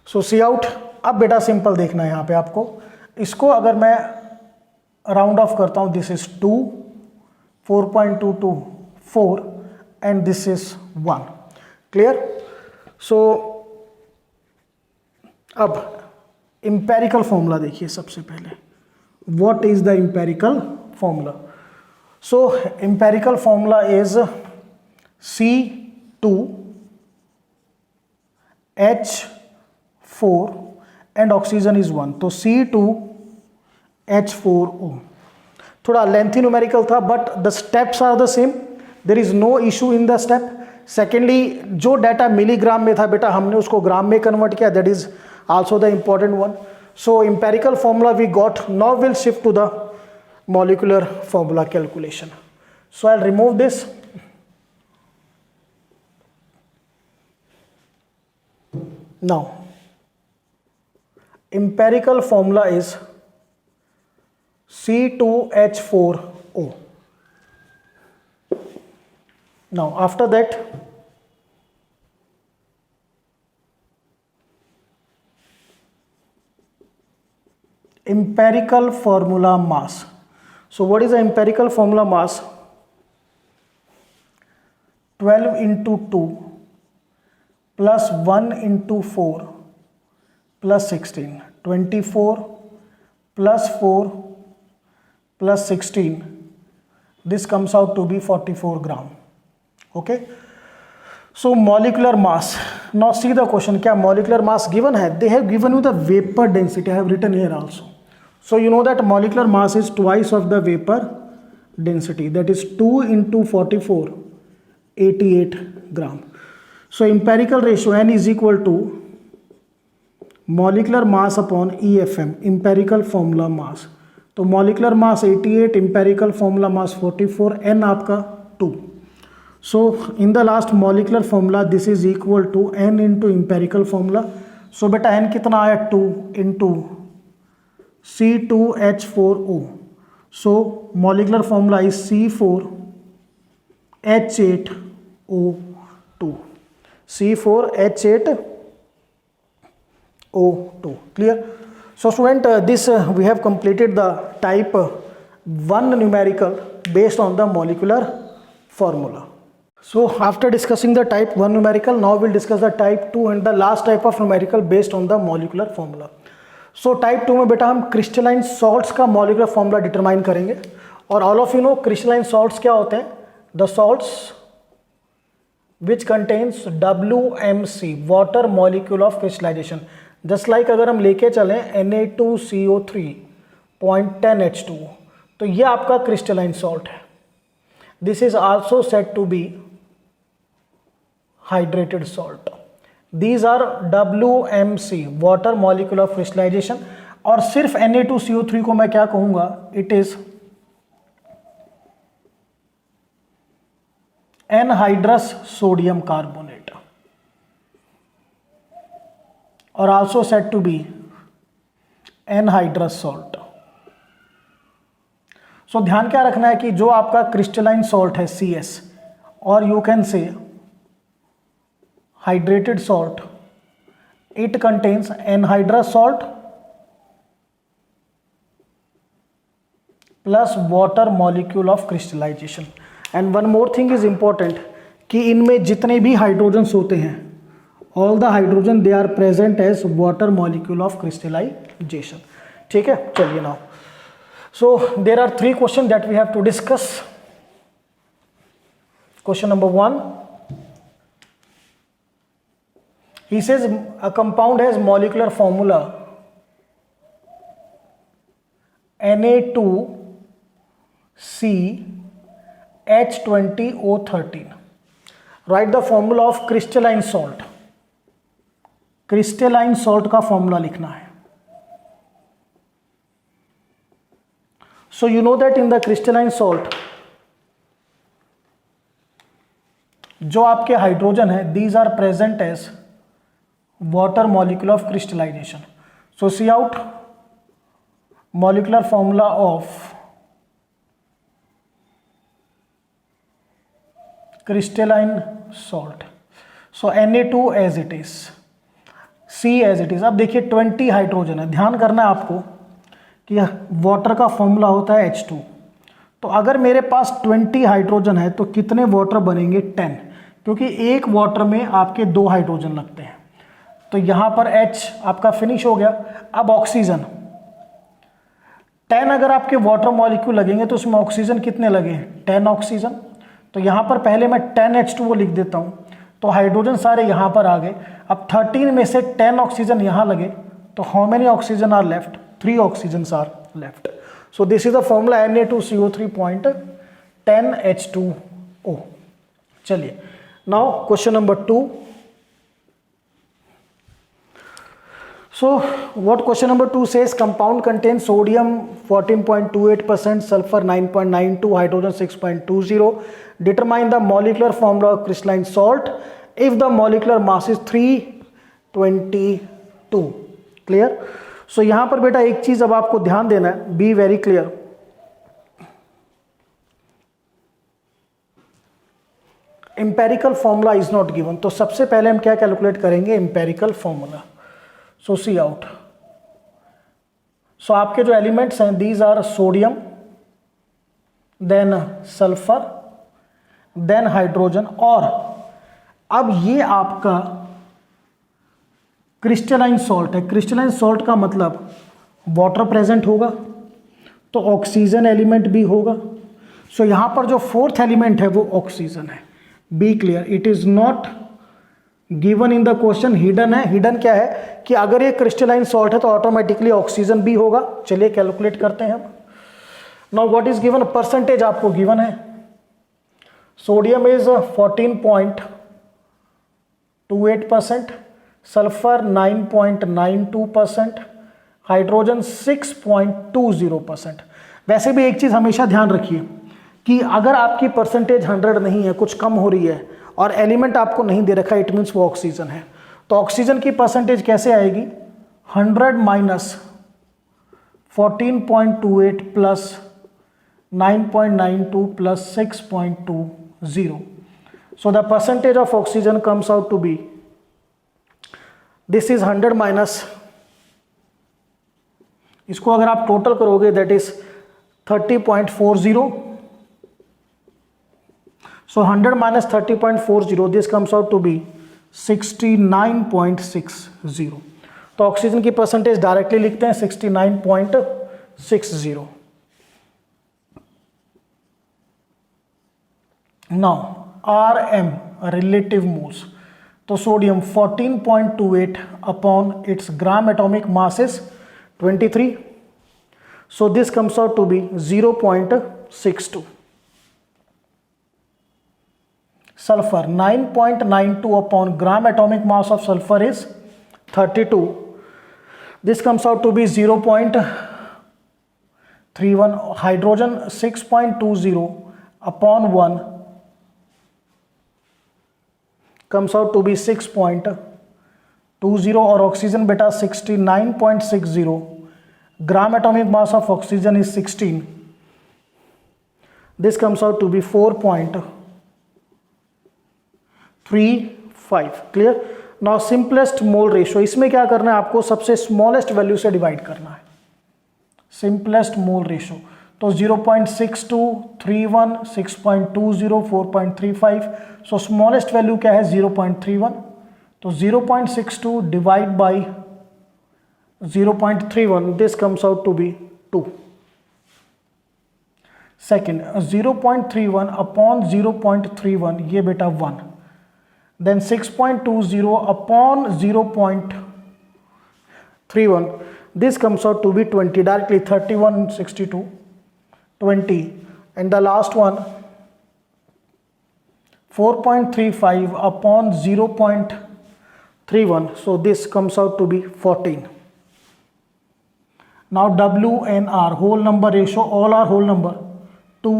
A: So see out. अब बेटा सिंपल देखना है यहाँ पे आपको, इसको अगर मैं राउंड ऑफ करता हूँ, this is 2, 4.22 4 and this is 1, clear? So अब इंपेरिकल फॉर्मूला देखिए सबसे पहले, what is the empirical formula? So empirical formula is C2H4 and oxygen is 1, तो C2H4O। थोड़ा लेंथी न्यूमेरिकल था but the steps are the same, there is no issue in the step. Secondly जो data milligram में था बेटा हमने उसको gram में कन्वर्ट किया, that is also the important one. So empirical formula we got, now will shift to the molecular formula calculation. So I'll remove this. Now empirical formula is C2H4O. Now after that empirical formula mass. So what is the empirical formula mass? 12 into 2 plus 1 into 4 plus 16, 24 +4 plus 16, this comes out to be 44 gram. Okay, so molecular mass. Now see the question, क्या molecular mass given है? They have given you the vapor density. I have written here also. So you know that molecular mass is twice of the vapor density, that is 2 into 44, 88 gram. So empirical ratio n is equal to molecular mass upon EFM, empirical formula mass. तो molecular mass 88, empirical formula mass 44, n आपका 2. So in the last molecular formula this is equal to n into empirical formula. So बेटा n कितना आया? 2 into C2H4O. So molecular formula is C4H8O2. C4H8O2. Clear? So student, this we have completed the type 1 numerical based on the molecular formula. So after discussing the type 1 numerical, now we'll discuss the type 2 and the last type of numerical based on the molecular formula. So type 2 में बेटा हम crystalline salts का molecular formula determine करेंगे. और all of you know crystalline salts क्या होते हैं? The salts which contains WMC, water molecule of crystallization. Just like अगर हम लेके चलें Na2CO3.10H2, तो ये आपका क्रिस्टलाइन सॉल्ट है. This is also said to be hydrated salt. These are WMC, water molecule of crystallization. और सिर्फ Na2CO3 को मैं क्या कहूंगा? It is anhydrous sodium carbonate or also said to be anhydrous salt. So ध्यान क्या रखना है कि जो आपका क्रिस्टलाइन सॉल्ट है CS, और यू कैन से hydrated salt, it contains anhydrous salt plus water molecule of crystallization. And one more thing is important कि इनमें जितने भी हाइड्रोजन्स होते हैं, all the hydrogen they are present as water molecule of crystallization. ठीक है, चलिए now. So there are 3 questions that we have to discuss. Question number 1. He says a compound has molecular formula Na2CH20O13. Write the formula of crystalline salt. Crystalline salt का formula लिखना है. So you know that in the crystalline salt जो आपके hydrogen है, these are present as water molecule of crystallization. So see out molecular formula of crystalline salt. So Na2 as it is, C as it is. अब देखिए 20 hydrogen है. ध्यान करना है आपको कि वाटर का फॉर्मूला होता है H2. तो अगर मेरे पास 20 हाइड्रोजन है तो कितने वाटर बनेंगे? 10, क्योंकि एक वाटर में आपके 2 हाइड्रोजन लगते हैं. तो यहां पर H आपका फिनिश हो गया. अब ऑक्सीजन 10 अगर आपके वाटर मॉलिक्यूल लगेंगे तो उसमें ऑक्सीजन कितने लगे? 10 ऑक्सीजन. तो यहां पर पहले मैं 10H2O लिख देता हूं, तो हाइड्रोजन सारे यहां पर आ गए. अब 13 में से 10 ऑक्सीजन यहां लगे तो how many oxygen are left? 3 oxygen are left. So this is the formula Na2CO3.10H2O. चलिए now question number 2. So what question number 2 says? Compound contains sodium 14.28%, sulfur 9.92, hydrogen 6.20. Determine the molecular formula of crystalline salt if the molecular mass is 322. Clear? So यहाँ पर बेटा एक चीज अब आपको ध्यान देना है. Be very clear. Empirical formula is not given. तो सबसे पहले हम क्या कैलकुलेट करेंगे? Empirical formula. So see out. So आपके जो एलिमेंट्स हैं, these are sodium, then sulphur, then hydrogen. और अब ये आपका क्रिस्टलाइन सॉल्ट है. क्रिस्टलाइन सॉल्ट का मतलब वाटर प्रेजेंट होगा तो ऑक्सीजन एलिमेंट भी होगा। सो यहाँ पर जो फोर्थ एलिमेंट है वो ऑक्सीजन है। Be clear, it is not given in the question, hidden है। हिडन क्या है कि अगर ये क्रिस्टलाइन सॉल्ट है तो ऑटोमेटिकली ऑक्सीजन भी होगा। चलिए कैलकुलेट करते हैं हम। Now what is given, percentage आपको गिवन है। Sodium is 14.28%, sulphur 9.92%, hydrogen 6.20%। वैसे भी एक चीज हमेशा ध्यान रखिए कि अगर आपकी परसेंटेज 100 नहीं है, कुछ कम हो रही है और एलिमेंट आपको नहीं दे रखा, इट मीन्स वो ऑक्सीजन है। तो ऑक्सीजन की परसेंटेज कैसे आएगी, 100 minus 14.28 plus 9.92 plus 6.20. So the percentage of oxygen comes out to be, this is 100 minus, इसको अगर आप टोटल करोगे that is 30.40. So 100 minus 30.40, this comes out to be 69.60. तो ऑक्सीजन की परसेंटेज डायरेक्टली लिखते हैं 69.60. नाउ RM रिलेटिव मोल्स, तो sodium 14.28 upon its gram atomic mass is 23. So this comes out to be 0.62. sulfur 9.92 upon gram atomic mass of sulfur is 32. This comes out to be 0.31. hydrogen 6.20 upon 1 comes out to be 6.20. और oxygen बेटा 69.60. Gram atomic mass of oxygen is 16. This comes out to be 4.35. Clear. Now simplest mole ratio, इसमें क्या करना है आपको, सबसे smallest value से divide करना है. सिंपलेस्ट मोल रेशियो तो 0.62, 31, 6.20, 4.35. सो स्मॉलेस्ट वैल्यू क्या है 0.31. तो 0.62 divide by 0.31, this comes out to be 2. Second 0.31 upon 0.31, ये बेटा 1. Then 6.20 upon 0.31, this comes out to be 20. Directly 31, 62, 20. And the last one 4.35 upon 0.31, so this comes out to be 14. Now WNR, whole number ratio, all are whole number, 2,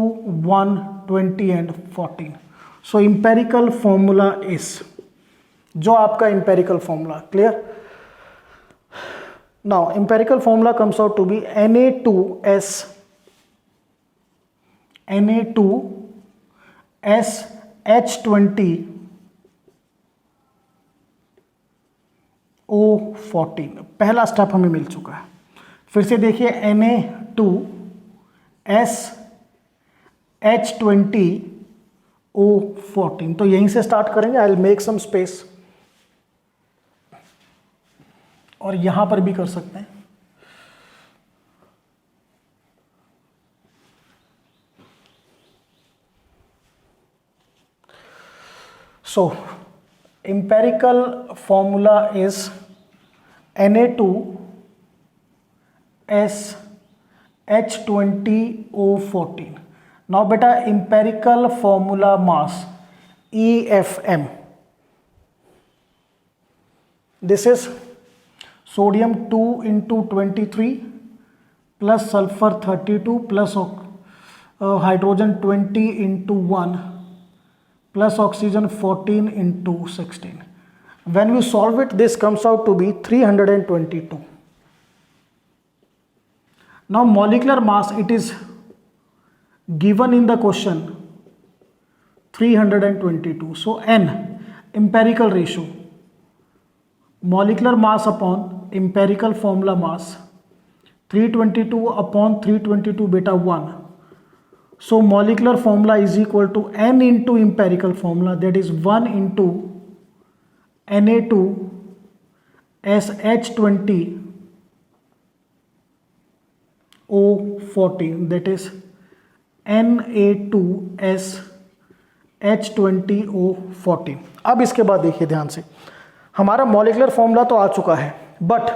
A: 1, 20 and 14. So empirical formula is, जो आपका empirical formula, clear? Now empirical formula comes out to be Na2SH20O14. पहला step हमें मिल चुका है. फिर से देखिए Na2SH20O14. तो यहीं से स्टार्ट करेंगे. I will make some space, और यहां पर भी कर सकते हैं. सो empirical formula is Na2SH20O14. now beta empirical formula mass EFM, this is sodium 2 into 23 plus sulfur 32 plus hydrogen 20 into 1 plus oxygen 14 into 16. when we solve it, this comes out to be 322. now molecular mass, it is given in the question 322. so N, empirical ratio, molecular mass upon empirical formula mass, 322 upon 322 beta 1. so molecular formula is equal to N into empirical formula, that is 1 into Na2SH20 O14, that is Na2SH20O14. अब इसके बाद देखिए ध्यान से, हमारा molecular formula तो आ चुका है, बट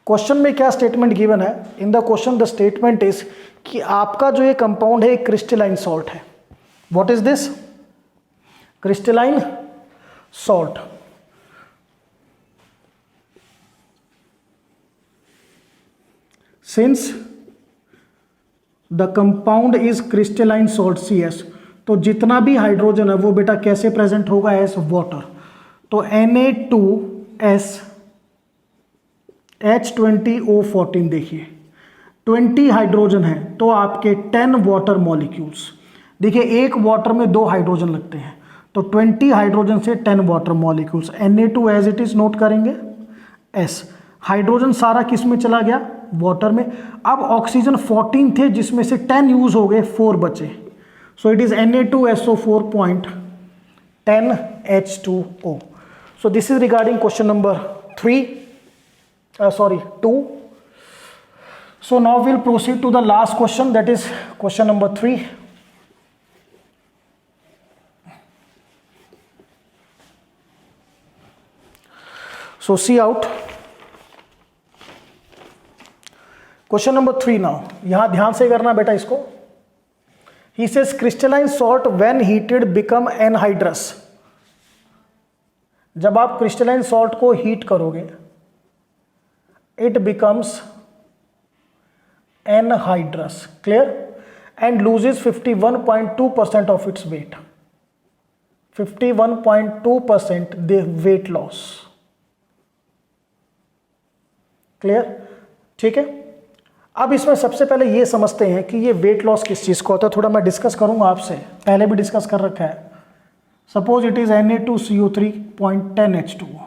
A: क्वेश्चन में क्या स्टेटमेंट गिवन है? इन the question the statement is कि आपका जो ये कंपाउंड है एक क्रिस्टलाइन सॉल्ट है. What is this? Crystalline salt. Since the compound is crystalline salt CS, तो जितना भी हाइड्रोजन है वो बेटा कैसे प्रेजेंट होगा? As water. तो Na2SH20O14 देखिए 20 हाइड्रोजन है तो आपके 10 वाटर मॉलिक्यूल्स. देखिए एक वाटर में 2 हाइड्रोजन लगते हैं, तो 20 हाइड्रोजन से 10 water molecules. Na2 as it is note करेंगे S. हाइड्रोजन सारा किस में चला गया? वाटर में. अब ऑक्सीजन 14 थे जिसमें से 10 यूज हो गए, 4 बचे. सो it is Na2SO4.10H2O. So this is regarding question number 2. So now we'll proceed to the last question, that is question number 3. So see out question number 3 now. यहां ध्यान से करना बेटा इसको. He says crystalline salt when heated become anhydrous. जब आप crystalline salt को heat करोगे it becomes anhydrous, clear, and loses 51.2% of its weight. 51.2% the weight loss. Clear? ठीक है. अब इसमें सबसे पहले ये समझते हैं कि ये वेट लॉस किस चीज़ को होता है. थोड़ा मैं डिस्कस करूंगा आपसे, पहले भी डिस्कस कर रखा है. Suppose it is Na2CO3.10H2O.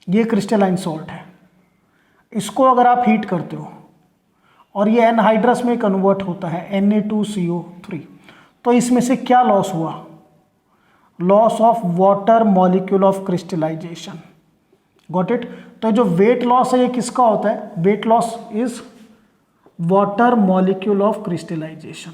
A: ये क्रिस्टलाइन सॉल्ट है. इसको अगर आप हीट करते हो और ये एनहाइड्रस में कन्वर्ट होता है Na2CO3, तो इसमें से क्या लॉस हुआ? Loss of water molecule of crystallization. Got it? तो जो वेट लॉस है ये किसका होता है? Weight loss is water molecule of crystallization.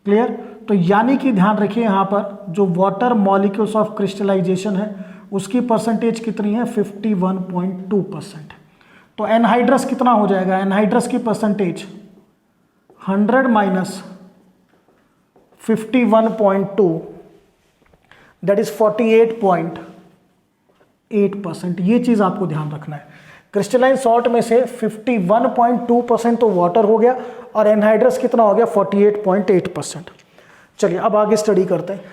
A: Clear? तो यानी कि ध्यान रखिए यहां पर जो वाटर मॉलिक्यूल्स ऑफ क्रिस्टलाइजेशन है उसकी परसेंटेज कितनी है? 51.2%. तो एनहाइड्रस कितना हो जाएगा? एनहाइड्रस की परसेंटेज 100 माइनस 51.2, दैट इज 48.8%. ये चीज आपको ध्यान रखना है. क्रिस्टलाइन सॉल्ट में से 51.2% तो वाटर हो गया और एनहाइड्रस कितना हो गया? 48.8%. चलिए अब आगे स्टडी करते हैं.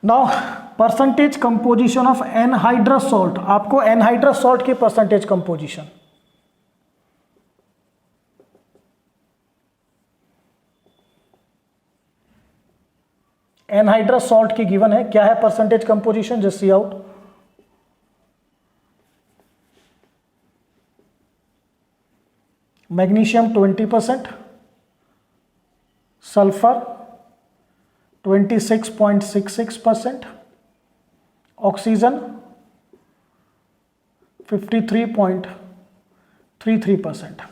A: Now percentage composition of anhydrous salt. आपको एनहाइड्रस सॉल्ट की परसेंटेज कंपोजिशन एनहाइड्रस सॉल्ट की गिवन है. क्या है percentage composition? Just see out. Magnesium 20%, sulphur 26.66%, oxygen 53.33%.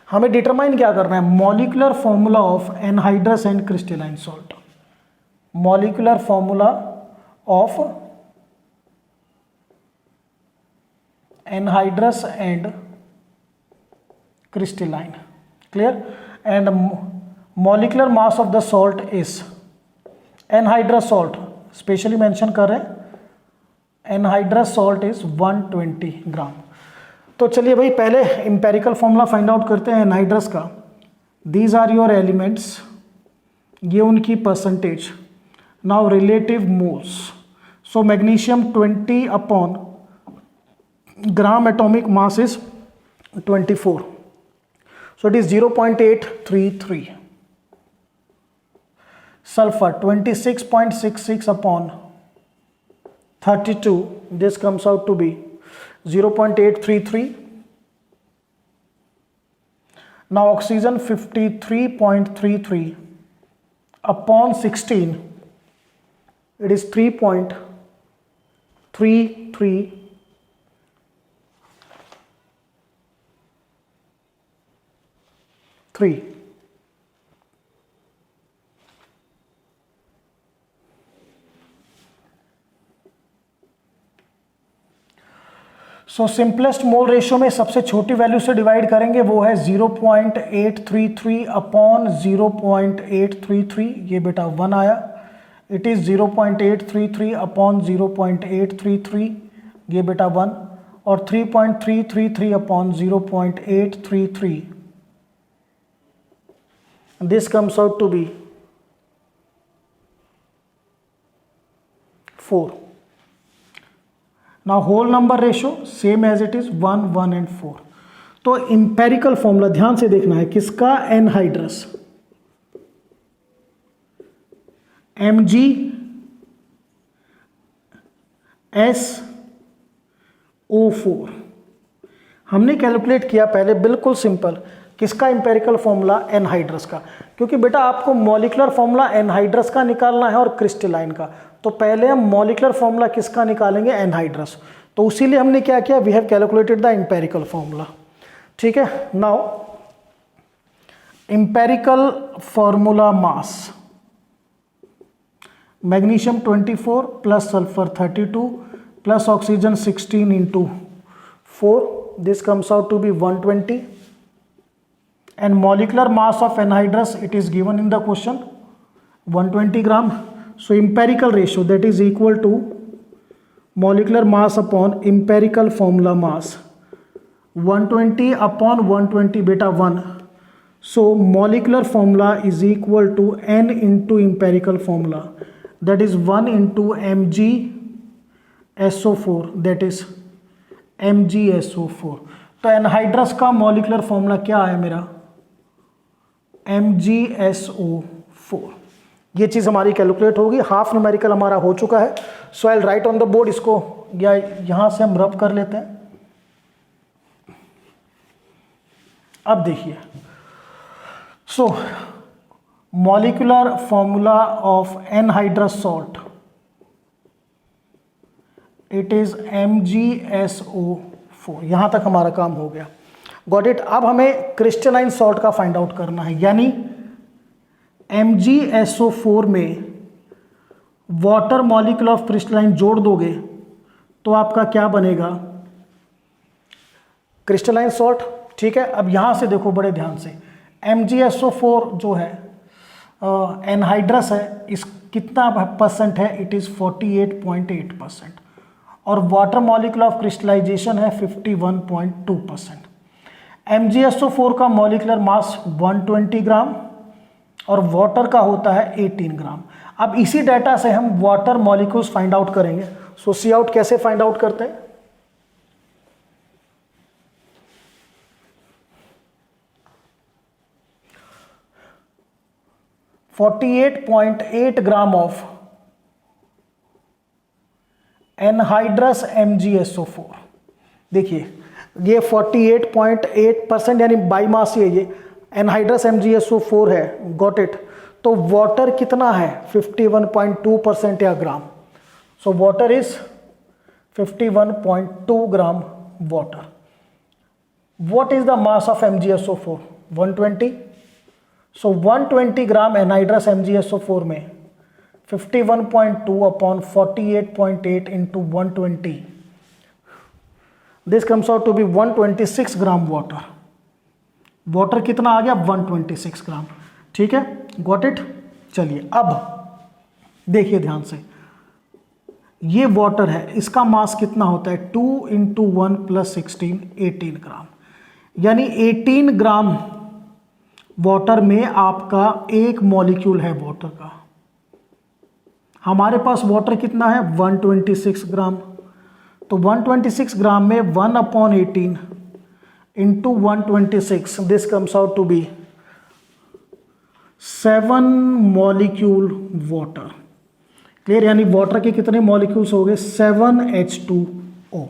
A: हमें डिटरमाइन क्या करना है? Molecular formula of anhydrous and crystalline salt. Molecular formula of anhydrous and crystalline. Clear? And molecular mass of the salt is anhydrous salt, specially mention कर रहे हैं. Anhydrous salt is 120 ग्राम. तो चलिए भाई पहले इंपेरिकल फॉर्मूला फाइंड आउट करते हैं anhydrous का. दीज आर योर एलिमेंट्स, ये उनकी percentage. Now relative moles. So magnesium 20 upon gram atomic mass is 24. So it is 0.833. Sulfur 26.66 upon 32. This comes out to be 0.833. Now oxygen 53.33 upon 16. It is 3.33 3. So simplest mole ratio में सबसे छोटी value से divide करेंगे, वो है 0.833 upon 0.833, ये बेटा 1 आया। इट इज़ 0.833 अपॉन 0.833, ये बेटा 1, और 3.333 upon 0.833, this comes out to be 4. Now whole number ratio same as it is 1, 1 and 4. तो इंपेरिकल फॉर्मूला ध्यान से देखना है किसका, एनहाइड्रस, MgSO4 हमने कैलकुलेट किया पहले, बिल्कुल सिंपल। किसका इंपेरिकल फॉर्मूला, एनहाइड्रस का, क्योंकि बेटा आपको मॉलिक्यूलर फॉर्मूला एनहाइड्रस का निकालना है और क्रिस्टलाइन का। तो पहले हम मॉलिक्यूलर फॉर्मूला किसका निकालेंगे, एनहाइड्रस। तो उसीलिए हमने क्या किया, we have calculated the empirical formula. ठीक है, now empirical formula mass, magnesium 24 plus sulphur 32 plus oxygen 16 into 4, this comes out to be 120. And molecular mass of anhydrous, it is given in the question, 120 gram. So empirical ratio, that is equal to molecular mass upon empirical formula mass, 120 upon 120 beta 1. So molecular formula is equal to n into empirical formula, that is 1 into MgSO4, that is MgSO4. तो anhydrous का molecular formula क्या है मेरा, MgSO4। ये चीज़ हमारी calculate होगी। Half numerical हमारा हो चुका है। सो आई राइट ऑन द बोर्ड, इसको या यहाँ से हम रब कर लेते हैं। अब देखिए, so molecular formula of anhydrous salt, it is MgSO4। यहाँ तक हमारा काम हो गया, गॉट इट। अब हमें क्रिस्टलाइन सॉल्ट का फाइंड आउट करना है, यानी MgSO4 में वाटर मॉलिक्यूल ऑफ क्रिस्टलाइन जोड़ दोगे तो आपका क्या बनेगा, क्रिस्टलाइन सॉल्ट। ठीक है, अब यहाँ से देखो बड़े ध्यान से, MgSO4 जो है एनहाइड्रस है, इस कितना परसेंट है, इट इज़ 48.8%, और वाटर मॉलिक्यूल ऑफ क्रिस्टलाइजेशन है 51.2%। MgSO4 का मॉलिक्यूलर मास 120 ग्राम और वाटर का होता है 18 ग्राम। अब इसी डाटा से हम वाटर मॉलिक्यूल्स फाइंड आउट करेंगे। सो सी आउट कैसे फाइंड आउट करते हैं, $48.8 ग्राम ऑफ एनहाइड्रस MgSO4। देखिए ये 48.8% यानी बाई मास ये एनहाइड्रस MgSO4 है, गॉट इट। तो वाटर कितना है, 51.2% या gram. So water is 51.2 gram water. What is the mass of MgSO4, 120। So 120 gram anhydrous MgSO4 में 51.2 upon 48.8 into 120, this comes out to be 126 gram water. Water कितना आ गया, 126 ग्राम। ठीक है, गॉट इट। चलिए अब देखिए ध्यान से, ये वाटर है, इसका मास कितना होता है, 2 इंटू 1 प्लस 16, 18 ग्राम। यानी 18 ग्राम वाटर में आपका एक मॉलिक्यूल है वाटर का। हमारे पास वाटर कितना है, 126 ग्राम। तो 126 ग्राम में 1/18 into 126, this comes out to be 7 molecule water. Clear, यानी वाटर के कितने मॉलिक्यूल्स हो गए, 7H2O।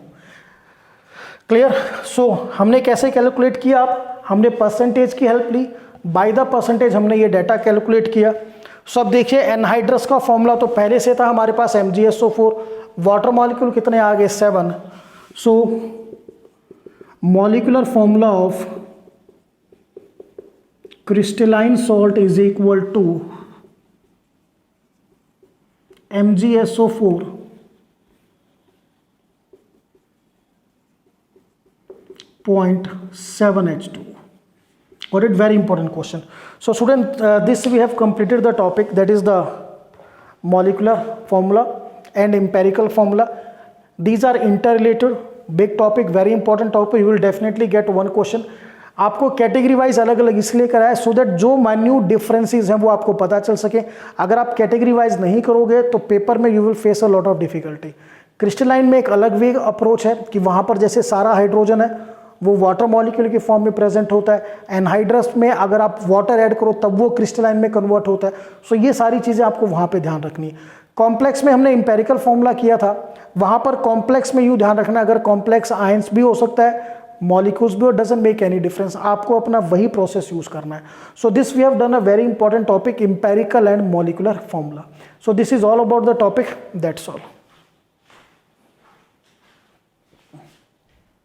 A: क्लियर। सो हमने कैसे कैलकुलेट किया, आप हमने परसेंटेज की हेल्प ली, बाय द परसेंटेज हमने ये डाटा कैलकुलेट किया। सो अब देखिए एनहाइड्रस का फॉर्मूला तो पहले से था हमारे पास, MgSO4, वाटर मॉलिक्यूल कितने आ गए, 7। So molecular formula of crystalline salt is equal to MgSO4 0.7H2. Got it? Very important question. So student, this we have completed the topic, that is the molecular formula and empirical formula. These are interrelated, big topic, very important topic. You will definitely get one question. आपको category wise अलग अलग इसलिए कराया so that जो minute differences हैं वो आपको पता चल सके. अगर आप कैटेगरी वाइज नहीं करोगे तो पेपर में you will face a lot of difficulty. Crystalline में एक अलग वे अप्रोच है कि वहाँ पर जैसे सारा हाइड्रोजन है वो वाटर मॉलिक्यूल की फॉर्म में प्रेजेंट होता है. एनहाइड्रस में अगर आप वाटर ऐड करो तब वो क्रिस्टलाइन में कन्वर्ट होता है. सो ये सारी चीज़ें आपको वहाँ पे ध्यान रखनी है. कॉम्प्लेक्स में हमने इंपेरिकल फॉर्मूला किया था, वहाँ पर कॉम्प्लेक्स में यूँ ध्यान रखना अगर कॉम्प्लेक्स आयंस भी हो सकता है, मॉलिक्यूल्स भी, और डजंट मेक एनी डिफरेंस. आपको अपना वही प्रोसेस यूज करना है. So this we have done a very important topic, empirical and molecular formula. So this is all about the topic. That's all.